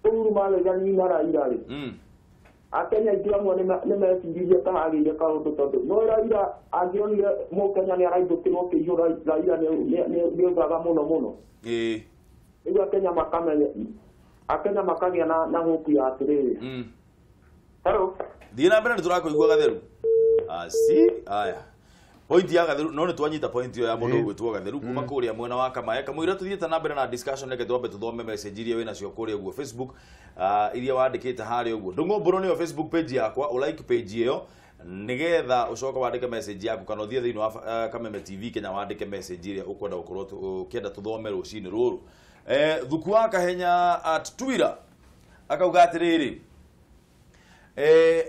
Uhuru maregania na Raila-rĩ. Akenya aingĩ amwe nĩ meciririe ta hagĩire kaũndũ tondũ no Raila angĩonire mũkenya nĩ araithũkĩrwo kĩihũ Raila nĩ ũgaga mũno. Rĩu Akenya makagĩa na hopu ya atĩrĩrĩ. Hello. Thiĩ na mbere nĩ tũrakũigua Gatheru. Aya. Point ya Gatheru no nĩ twanyita point ya mũndũ ũgwĩtwo Gatheru kuma kũrĩa mwena wa Kamaya. Kamũira tuthiĩte na mbere na discussion reke twambe tũthome message iria wĩna cio kũrĩa ũguo Facebook iria wandĩkĩte harĩa ũguo. Ndũng'ũmbũrũ nĩyo Facebook page yakwa, ũlike page ĩyo nigetha ũcoka wandĩke message yaku kana ũthiĩ thĩinĩ wa Kameme TV Kenya wandĩke message iria ũkwenda gũkorwo ũkĩenda tũthome rũcinĩ rũrũ. Thuku wa Kahenya at Twitter akauga atĩrĩrĩ,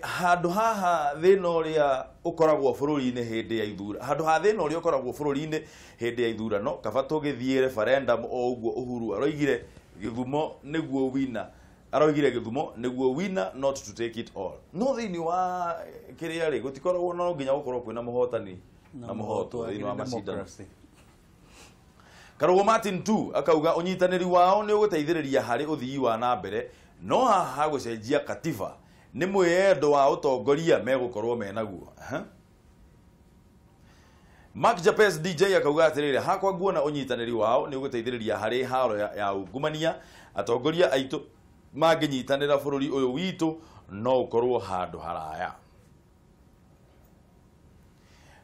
handũ haha thĩna ũrĩa ũkoragwo bũrũri-inĩ hĩndĩ ya ithurano, handũ ha thĩna ũrĩa ũkoragwo bũrũri-inĩ hĩndĩ ya ithurano, kaba tũgĩthiĩ referendum o ũguo Uhuru aroigire Gĩthumo nĩguo wina, aroigire Gĩthumo nĩguo wina, not to take it all. No thĩinĩ wa kĩrĩa rĩ gũtikoragwo no nginya gũkorwo kwĩna mũhotani na mũhoto thĩinĩ wa macindano. Karogo Martin tu akauga ũnyitanĩri wao nĩ ũgũteithĩrĩria harĩ ũthii wa na mbere, no haha gũcenjia katiba nĩ mwĩyendo wa ũtongoria megũkorwo menaguo. Mark Japes DJ akauga atĩrĩrĩ, hakwa nguona ũnyitanĩri wao nĩ ũgũteithĩrĩria harĩ haro ya ungumania, atongoria aitũ mangĩnyitanĩra bũrũri ũyũ witũ no ũkorwo handũ haraya.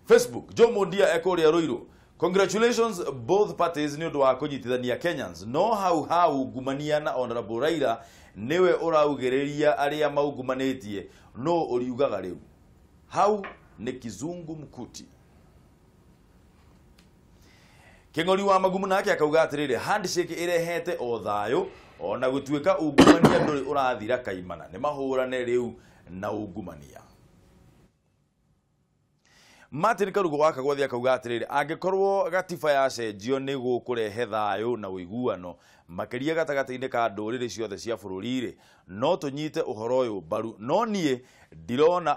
Facebook, Joe Mondia ekũrĩa Rũirũ, congratulations both parties nĩ ũndũ wa kũnyitithania Kenyans, no hau ungumania na Honorable Raila niwe ũraugĩrĩria arĩa maungumanĩtie, no ũriugaga rĩu hau nĩ kizungu mkuti. Kĩng'ori wa Magumu nake akauga atĩrĩrĩ, handshake ĩrehete o thayũ ona gũtuĩka ungumania ndũrĩ ũrathira kaimana, nĩ mahũrane rĩu na ungumania. Martin Karugo wa Kagwathi akauga atĩrĩrĩ, angĩkorwo gatiba yacenjio nĩ gũkũrehe thayũ na ũiguano makĩria gatagatĩ-inĩ ka ndũrĩrĩ ciothe cia bũrũri-rĩ, no tũnyite ũhoro ũyũ mbaru, no niĩ ndirona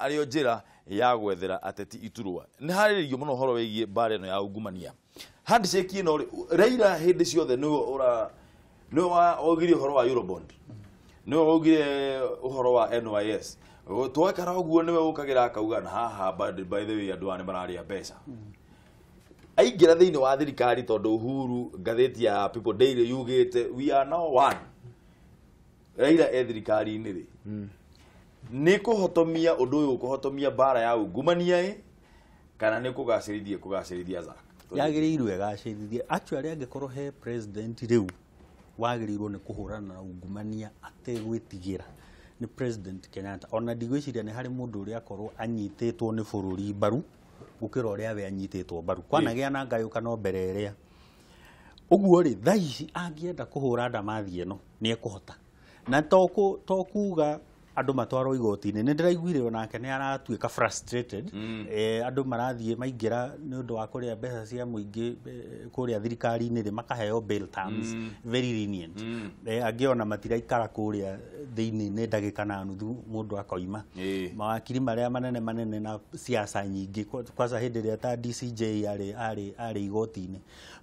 arĩ o njĩra ya gwethera ateti iturwa. Nĩ harĩrĩirio mũno ũhoro wĩgiĩ mbara ĩno ya ungumania. Handshake ĩno Raila hĩndĩ ciothe nĩwe waugire ũhoro wa Eurobond, nĩwe waugire ũhoro wa NYS. Twekara ũguo nĩwe ũkagĩra akauga na haha by the way andũ nĩ mararĩa mbeca. Aingĩra thĩinĩ wa thirikari tondũ Uhuru ngathĩti ya People Daily yugĩte we are now one. Raila thirikari-inĩ rĩ nĩ kũhotomia ũndũ ũyũ, kũhotomia mbara ya ungumania kana nĩ kũgacĩrithia Zaka. yagĩrĩirwo ĩgacĩrithie actually angĩkorwo he president rĩu wagĩrĩirwo nĩ kũhũrana na ungumania ategwĩtigĩra nĩ president Kenyatta. Ona ndigwĩciria nĩ harĩ mũndũ ũrĩa akorwo anyitĩtwo nĩ bũrũri mbaru gũkĩra ũrĩa we anyitĩtwo mbaru, kwanagĩa na ngayũkano mbere ĩrĩa. Ũguo rĩ, thaa ici angĩenda kũhũra ndamathi ĩno nĩ ekũhota, na to kuga andũ matwarwo igoti-inĩ. Nĩ ndĩraiguire onake nĩ aratuĩka frustrated, andũ marathiĩ maingĩra nĩ ũndũ wa kũrĩa mbeca cia mũingĩ kũrĩa thirikari-inĩ rĩ makaheo bail terms very lenient. Angĩona matiraikara kũrĩa thĩinĩ nĩ ndagĩka na nuthu mũndũ akoima. Mawakiri marĩa manene na siasa nyingĩ, kwanza hĩndĩ ĩrĩa ta DCJ arĩ igoti-inĩ,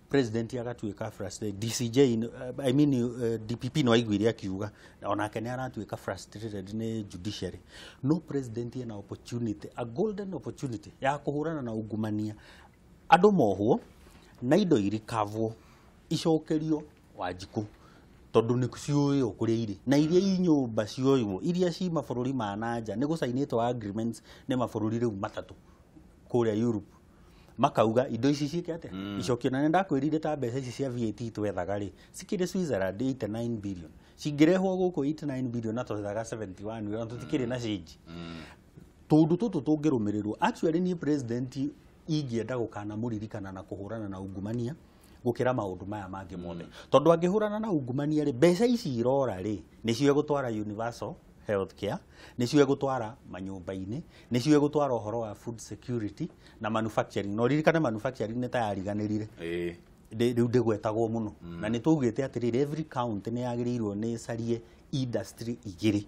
president agatuĩka frustrated. DCJ I mean DPP no aiguire akiuga onake nĩ aratuĩka frustrated nĩ judiciary. No president ena opportunity, a golden opportunity ya kũhũrana na ungumania, andũ mohwo na indo irikavwo icokerio Wanjiku tondu nĩ ciũĩ kũrĩa irĩ na iria inyũmba cioywo iria ci mabũrũri ma nanja nĩ gũcainĩtwo agreements nĩ mabũrũri rĩu matatũ kũrĩa Europe, makauga indo ici ciĩke atĩa icokio. Na ndakwĩrire ta mbeca ici cia VAT twethaga rĩ cikĩrĩ Switzerland 89 billion, cingĩrehwo gũkũ 89 billion na twethaga 71 billion, tũtikĩrĩ na change. Tondũ tũtũ tũngĩrũmĩrĩrwo actually ni president ingĩenda gũkana mũririkana na kũhũrana na ungumania gũkĩra maũndũ maya mangĩ mothe. Tondũ angĩhũrana na ungumania rĩ, mbeca ici irora rĩ nĩcio egũtwara universal healthcare, nĩcio egũtwara manyũmba-inĩ, nĩcio egũtwara ũhoro wa food security na manufacturing. No ririkane manufacturing nĩ ta yariganĩrire rĩu ndĩgwetagwo mũno, na nĩ tũugĩte atĩrĩrĩ every county nĩ yagĩrĩirwo nĩ ĩcarie industry igĩrĩ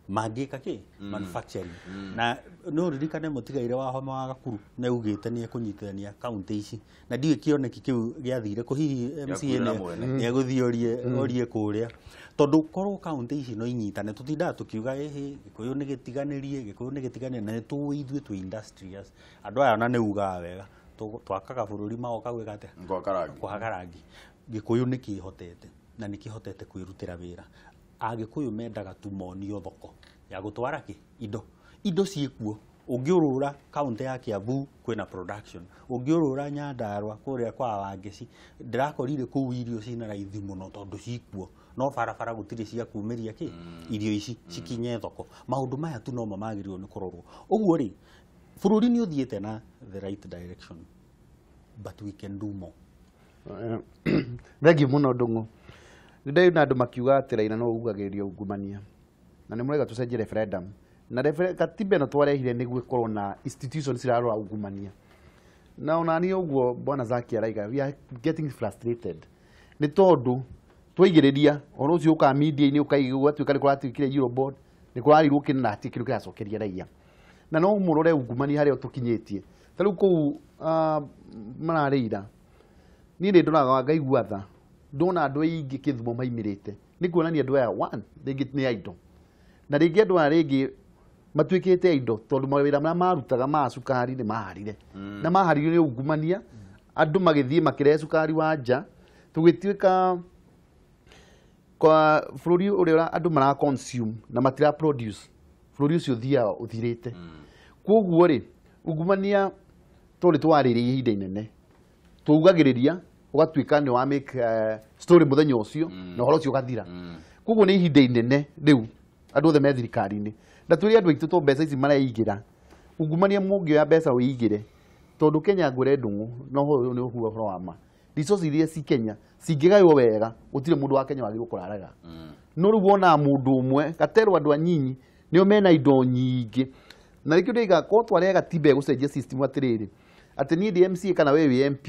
mangĩka kĩ manufacturing. Na no ririkane mũtigaire wa homa wa Gakuru nĩ ugĩte nĩ ekũnyitithania county ici, na ndiũĩ kĩoneki kĩu gĩathire kũ hihi MCA nĩ egũthiĩ orie kũrĩa. Tondũ korwo county ici no inyitane tũtindaga tũkiuga Gĩkũyũ nĩ gĩtiganĩrie na nĩ tũĩ ithuĩ twĩ industrious. Andũ aya ona nĩ ugaga wega twakaga bũrũri magoka gwĩka atĩa kwaka rangi. Gĩkũyũ nĩ kĩhotete na nĩ kĩhotete kwĩrutĩra wĩra. Agĩkũyũ mendaga tumonio thoko ya gũtwara indo ciĩkuo. Ũngĩũrũra kaunti ya Kiambu kwĩna production, ũngĩũrũra Nyandarua kũrĩa kwa Wangeci ndĩrakorire kũu irio cina raithi mũno tondũ ciĩkuo, no barabara gũtirĩ cia kumĩria irio ici cikinye thoko. Maũndũ maya tu no mamagĩrĩrwo nĩ kũrorwo. Ũguo rĩ bũrũri nĩ ũthiĩte na the right direction but we can do more. Thengi mũno Ndung'u. Nĩ na andũ makiuga atĩ Raila no ugagĩrĩria ungumania na nĩ mũrega tũcenjie referendum, na katiba ĩno twarehire nĩguo ĩkorwo na institutions cirarora ungumania. Na onani ũguo bwana Zaki araiga we are getting frustrated nĩ tondũ twaigĩrĩria ona ũcio ũka media-inĩ ũkaigua atuĩka nĩ kũratuĩkire Euroboard nĩ kũrarirwo kĩna atĩ kĩrĩa kĩracokeria raia, na no mũrore ungumania harĩa tũkinyĩtie. Ta rĩu kũu mararĩira niĩ nĩ ndonaga ngaigua tha ndona andũ aingĩ Kĩthumo maimĩrĩte nĩ kuonania andũ aya rĩngĩ nĩ aindo, na rĩngĩ andũ aya rĩngĩ matuĩkĩte aindo tondũ mawĩra marĩa marutaga ma cukari nĩ maharire na maharire nĩ ungumania. Andũ magĩthiĩ makĩrehe cukari wa nja, tũgĩtuĩka kwa bũrũri ũrĩa andũ mara consume na matira produce, bũrũri ũcio ũthiaga ũthirĩte. Koguo rĩ ungumania tondũ twarĩrĩire ihinda inene tũugagĩrĩria ũgatuĩka nĩ wa make story mũthenya ũcio na ũhoro ũcio ũgathira. Koguo nĩ ihinda inene rĩu andũ othe me thirikari-inĩ na tũrĩ andũ aitũ to mbeca ici mareigĩra. Ungumania mũngĩoya mbeca wĩigĩre tondũ Kenya ngũre Ndung'u no ũyũ nĩ ũhoro wa ma. Resources iria ci Kenya cingĩgaywo wega gũtirĩ mũndũ wa Kenya wagĩrĩirwo kũraraga. No rĩu wona mũndũ ũmwe gaterwo andũ anyinyi nĩo mena indo nyingĩ, na rĩkĩo ndĩiga korwo twarehe gatiba gũcenjia system atĩrĩrĩ atĩ niĩ ndĩ MCA kana we wĩ MP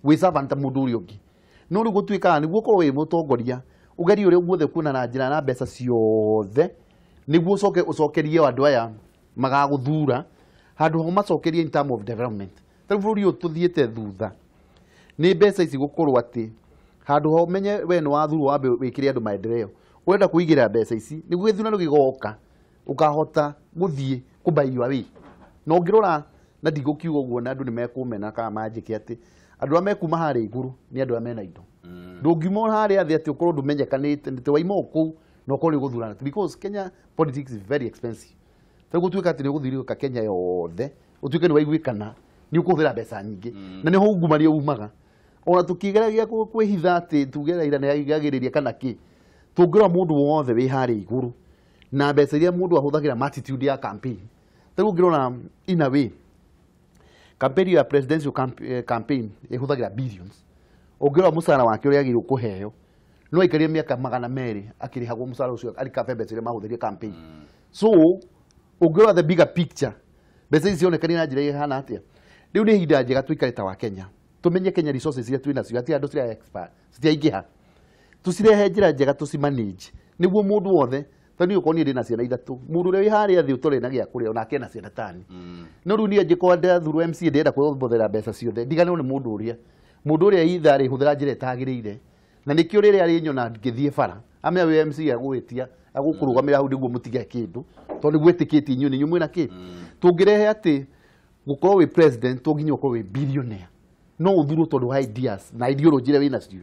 wĩ servant mũndũ ũrĩa ũngĩ. No rĩu gũtuĩkaga nĩguo korwo wĩ mũtongoria ũgerie ũrĩa guothe kuona na njĩra na mbeca ciothe nĩguo ũcokerie andũ aya magagũthura handũ ho macokerie in term of development. Ta bũrũri ũyũ tũthiĩte thutha nĩ mbeca ici gũkorwo atĩ handũ ho menye we nĩ wathurwo wambe wĩkĩre andũ maendeleo, ũrenda kũigĩra mbeca ici nĩguo gĩthurano gĩgoka ũkahota gũthiĩ kũbaiwa wĩ. Na ũngĩrora na ndigũkiuga ũguo na andũ nĩ mekũmena kana manjĩke atĩ andũ arĩa mekuma harĩa igũrũ nĩ andũ arĩa mena indo. Ndũngiuma harĩa thĩ atĩ ũkorwo ndũmenyekanĩte nĩ waima kũu na ũkorwo nĩ ũgũthurana because Kenya politics is very expensive. Ta gũtuĩka atĩ nĩ ũgũthurĩka Kenya yothe ũtuĩke nĩ waiguĩkana nĩ ni ukuhũthĩra mbeca nyingĩ na niho ungumania umaga ona tukigeragia kwĩhitha atĩ tugereira nĩ yagĩrĩria kana kĩ tũngĩrora mũndũ wothe wĩ harĩa igũrũ na mbeca iria mũndũ ahũthagĩra attitude ya campaign tarĩu ũngĩrora in a way campaign ya presidential campaign ĩhũthagĩra billions ũngĩrora mũcara wake ũrĩa agĩrĩirwo kũheo no aikarie mĩaka 200 akĩrĩhagwo mũcara ũcio arikabe mbeca iria mahũthĩrire campaign so ũngĩrora the bigger picture mbeca ici cionekanie na njĩra ihana atĩa rĩu nĩ ihinda njega tũikare ta wa Kenya tumenye Kenya resources iria twĩna cio ati andũ ciria expert citiaingĩha tucirehe njĩra njega tucimanage nĩguo mũndũ wothe tani uko ni ndina ciana ithatu mũndũ ũrĩa wĩ harĩa thĩ ũtore na gĩa kũrĩa onake na ciana tani no rĩu niĩ angĩkorwo ndathurwo MC ndĩrenda kwĩhũthĩra mbeca ciothe ndiganĩrwo nĩ mũndũ ũrĩa itharĩ hũthĩra njĩra ĩtagĩrĩire na nĩkĩo rĩrĩa arĩ nyona ngĩthiĩ bara amenya wĩ MC agũĩtia agũkũrũgamĩra hau nĩguo mũtige kĩndũ tondũ gwĩtĩkĩtie inyuĩ nĩ mwĩna kĩ tũngĩrehe atĩ gũkorwo wĩ president to nginya ũkorwo wĩ billionaire no ũthurwo tondũ wa ideas na ideology iria wĩna cio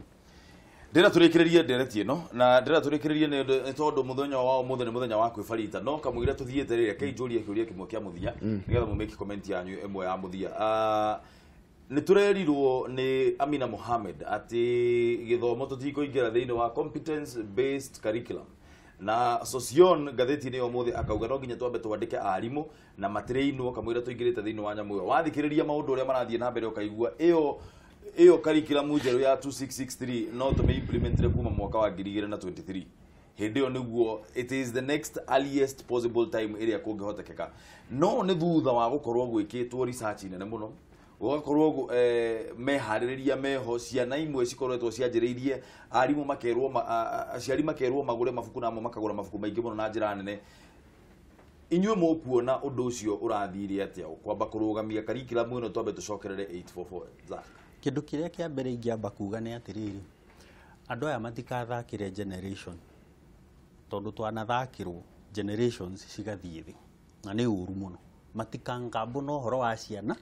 ndĩra tũrĩkĩrĩrie ndereti ĩno na ndĩra tũrĩkĩrĩrie nĩ tondũ mũthenya wa ũmũthĩ nĩ mũthenya wa kwĩbarita no kamũira tũthiĩte rĩrĩa kĩnjũria kĩũria kĩmwe kĩa mũthia nĩgetha mũmĩki comment yanyu ĩmwe ya mũthia nĩ tũrerirwo nĩ Amina Mohamed atĩ gĩthomo tũtikũingĩra thĩinĩ wa competence based curriculum na Socion ngathĩti-inĩ ũmũthĩ akauga no nginya twambe twandĩke arimũ na matirĩinwo kamũira tũingĩrĩte thĩinĩ wa nyamũ ĩyo wathikĩrĩria maũndũ ũrĩa marathiĩ na mbere ũkaigua ĩyo curriculum njerũ ya 2663 no tũmĩ-implementire kuma mwaka wa 2023 hĩndĩ ĩyo nĩguo it is the next earliest possible time ĩrĩa kũngĩhotekeka no nĩ thutha wa gũkorwo gwĩkĩtwo research nene mũno gũgakorwo meharĩrĩria meho ciana imwe cikoretwo cianjĩrĩirie arimũ makerwo aciari makerwo magũre mabuku namo makagũra mabuku maingĩ mũno na njĩra nene inyuĩ mũkuona ũndũ ũcio ũrathire atĩa kwamba kũrũgamia curriculum ĩno twambe tũcokerere 844 kĩndũ kĩrĩa kĩa mbere ingĩamba kuga nĩ atĩrĩrĩ andũ aya matikathakĩre generation tondũ twanathakĩrwo generations cigathiĩ thĩ na nĩ ũru mũno matikangambwo na ũhoro wa ciana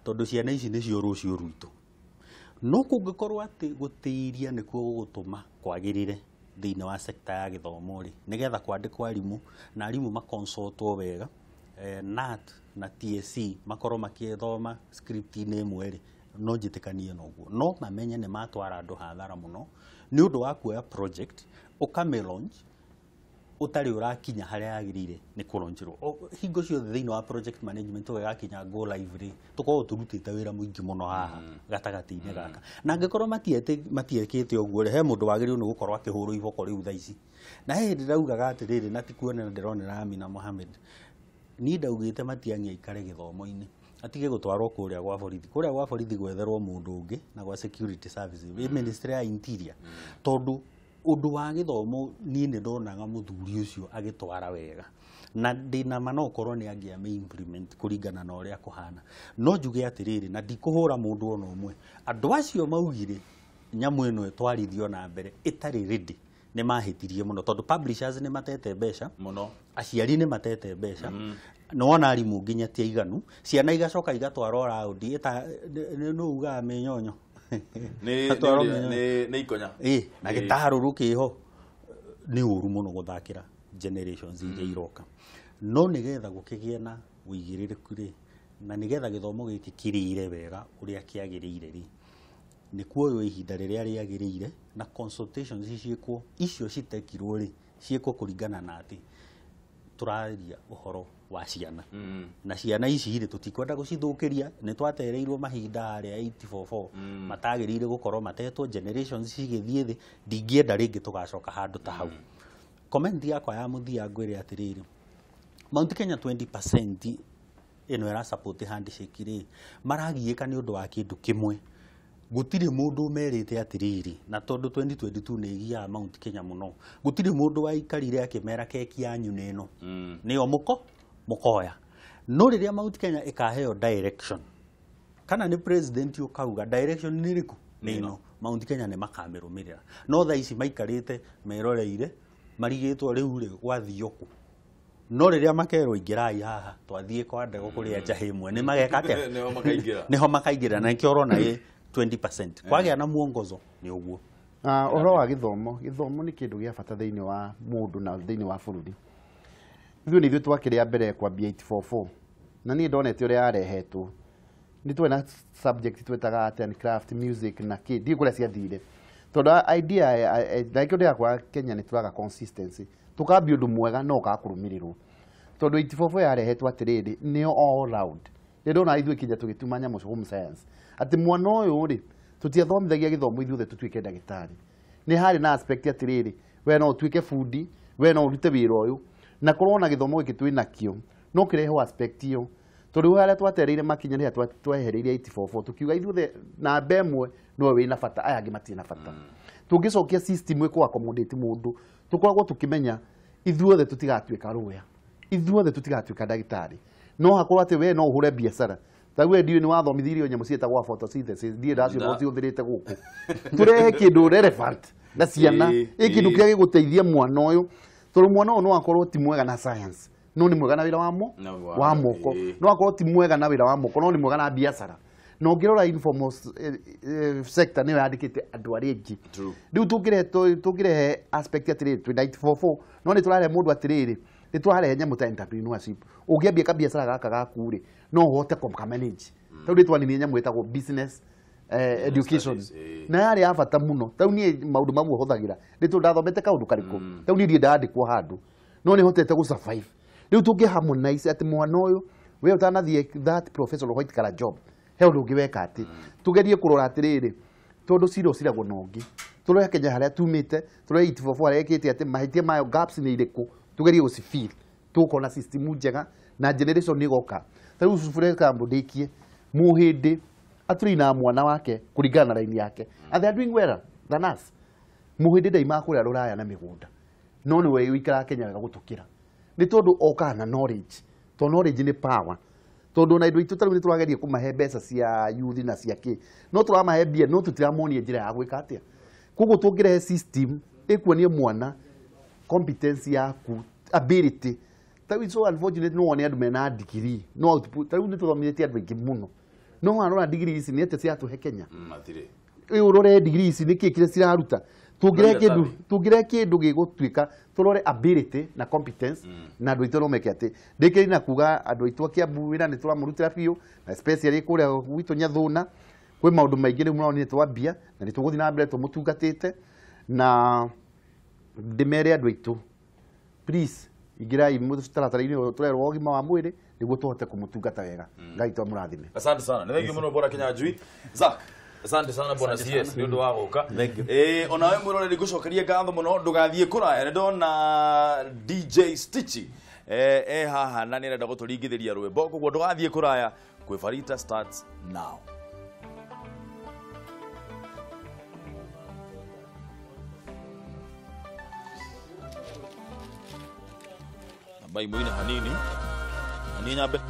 tondũ ciana ici nĩcio rũciũ rwitũ no kũngĩkorwo atĩ gũtĩiria nĩkuo gũgũtũma kwagĩrĩre thĩinĩ wa sekta ya gĩthomo rĩ nĩgetha kwandĩkwo arimũ na arimũ makonsultwo wega NAT na TSC makorwo makĩthoma script-inĩ ĩmwe rĩ no njĩtĩkanie noguo no mamenye nĩ matwara andũ hathara mũno nĩ ũndũ wa kuoya project ũkamelaunch ũtarĩ ũrakinya harĩa yagĩrĩire nĩ kũronjerwo hingo ciothe thĩinĩ wa project management ũgagakinya go live rĩ tũkorwo tũrutĩte wĩra mũingĩ mũno haha gatagatĩ-inĩ gaka na angĩkorwo matiĩkĩte ũguo rĩ he mũndũ wagĩrĩirwo nĩ gũkorwo akĩhũrwo iboko rĩu thaa ici na he hĩndĩ ndaugaga atĩrĩrĩ na tikuonera ndĩronera Amina Mohamed niĩ ndaugĩte matiang'i aikare gĩthomo-inĩ atige gũtwarwo kũrĩa gwa borithi gwetherwo mũndũ ũngĩ na gwa security services ministry ya interior tondũ ũndũ wa gĩthomo niĩ nĩ ndonaga mũthuri ũcio agĩtwara wega na ndĩna ma no korwo nĩ angĩame implement kũringana na ũrĩa kũhana no njuge atĩrĩrĩ na ndikũhũra mũndũ ona ũmwe andũ acio maugire nyamũ ĩno ĩtwarithio na mbere ĩtarĩ ready nĩ mahĩtirie mũno tondũ publishers nĩ matete mbeca mũno aciari nĩ matete mbeca no ona arimũ nginya ti aiganu ciana igacoka igatwarwo raundi nĩ uga mĩnyonyo nĩ ikonya na gĩtarũrũ kĩho nĩ ũru mũno gũthakĩra generations iria iroka no nĩgetha gũkĩgĩe na ũigĩrĩrĩku rĩ na nĩgetha gĩthomo gĩkĩ kĩrĩire wega ũrĩa kĩagĩrĩire rĩ nĩ kuoywo ihinda rĩrĩa rĩagĩrĩire na consultations ciĩkwo icio citekirwo rĩ ciĩkwo kũringana na atĩ tũraria ũhoro wa ciana na ciana ici rĩ tũtikwenda gũcithũkĩria nĩ twatereirwo mahinda harĩa 844 matagĩrĩire gũkorwo matetwo generations cigĩthiĩ thĩ ndingĩenda rĩngĩ tũgacoka handũ ta hau comment yakwa ya mũthia ngwĩre atĩrĩrĩ Mount Kenya 20% ĩno ĩra support handshake rĩ maragiĩka nĩ ũndũ wa kĩndũ kĩmwe gũtirĩ mũndũ merĩte atĩrĩrĩ na tondũ 2022 nĩ igia Mount Kenya mũno gũtirĩ mũndũ waikarire akĩmera keki yanyu nĩno nĩyo mũkoya no rĩrĩa Mount Kenya ĩkaheo direction kana nĩ president ũkauga direction nĩ rĩkũ nĩno Mount Kenya nĩ makamĩrũmĩrĩra no thaa ici maikarĩte meroreire marigĩtwo rĩu rĩ gwathiũkũ no rĩrĩa makerwo ingĩrai haha twathiĩ kwa ndego kũrĩa njahĩ ĩmwe nĩ mageka atĩa nĩho makaingĩra na nĩkĩo ũrona 20% kwagĩa na muongozo nĩ ũguo ũhoro wa gĩthomo nĩ kĩndũ gĩa bata thĩinĩ wa mũndũ na thĩinĩ wa bũrũri ithuĩ nĩ ithuĩ twakĩrĩa mbere kwambia 844 na niĩ ndonete ũrĩa yarehetwo ni twena subject twetaga art and craft music na ki ndi kuria cia thire tonda idea like ndio kwa Kenya ni turaga consistency tukambia undu mwega no ka kurumirirwo tondu 84 yarehetwo atiriri ni all round ni ndona ithuĩ kinya tugitumanya mu home science ati mwana uyu ri tutiathomithagia githomo ithuĩ tutuike ndagitari ni hari na aspect atiriri we no tuike fundi we no urute wira uyu na korona githomo giki twina kio no kireho aspect iyo tondu haria twatereire makinya ni twehereirie 84 tukiuga ithuĩ na bemwe no we na bata aya angi matina bata tungicokia system iko accommodate mundu tukoragwo tukimenya ithuothe tutigatuika ruya ithuothe tutigatuika ndagitari no hakorwo ati we no uhure biacara tawe ndio ni wathomithirio nyamu cietagwo photosynthesis ndie ndacio no ciuthirite guku turehe kindu relevant na ciana ikindu kia giguteithia mwana uyu tondu mwana uyu no akorwo ti mwega na science no ni mwega na wira wa moko no akorwo ti mwega na wira wa moko no ni mwega na biacara no ngirora informal sector ni yandikite andu ari aingi riu tungirehe aspect atiri 94 no ni turare mundu atiriri ni twarehe nyamu ta entrepreneurship ungiambia ka biacara gaka gaku ri no uhote ka manage tau ri twani nyamu etagwo business education na yari abata muno tau ni maundu mamwe hothagira ni tundathomete kaundu kariku tau ni ndie ndandikwo handu no ni hotete gu survive riu tungiharmonize ati mwana uyu we utanathie that professional white collar job he undu ngiweka ati tugerie kurora atiriri tondu ciro ciragwo nongi turore Kenya haria tumite turore 84 haria ekite ati mahitia mayo gaps ni iriku tugerie gucifeel tukona system njega na generation ni goka tau sufure kambo ndikie muhindi aturi na mwana wake kuringana na line yake and they are doing well than us muhindi ndaima kuria ruraya na migunda no ni we wikara Kenya wega gutukira ni tondu oka na knowledge to knowledge ni power tondu na indo itu taru ni turageria kumahe mbeca cia youth na cia ki no turamahe bia no tutiramonia njira ya gwika atia kuguo tungirehe system ikuonie mwana competence yaku ability tau is so unfortunate no one andu mena degree no output tau ni tuthomithetie andu aingi muno no arora degree ici ni ete cia tuhe Kenya matire urore degree ici niki kire ciraruta tungire kindu gigutuika turore ability na competence na andu itu no meke ati ndikiri na kuga andu itu Kiambu wina ni turamurutira biu na especially kuria gwitu Nyathuna kwi maundu maingi ni muno ni twambia na ni tuguthi na mbere tumutungatite na ndimere andu itu please igirai mutaratara-ini turerwo ũgima wa mwĩrĩ nĩguo tuhote kumutungata wega ngai twa mũrathime asante sana nĩ thengiũ mũno bora Kinyanjui Zak asante sana bwana CS nĩ ũndũ wa gũka ona we mwĩroreri ngũcokerie ngatho mũno ndũgathiĩ kũraya nĩ ndona DJ Stitchy haha na nĩ arenda gũtũringithĩria rwĩmbo koguo ndũgathiĩ kũraya Kwĩbarita starts now. Bai mwina hanini. Hanini abe.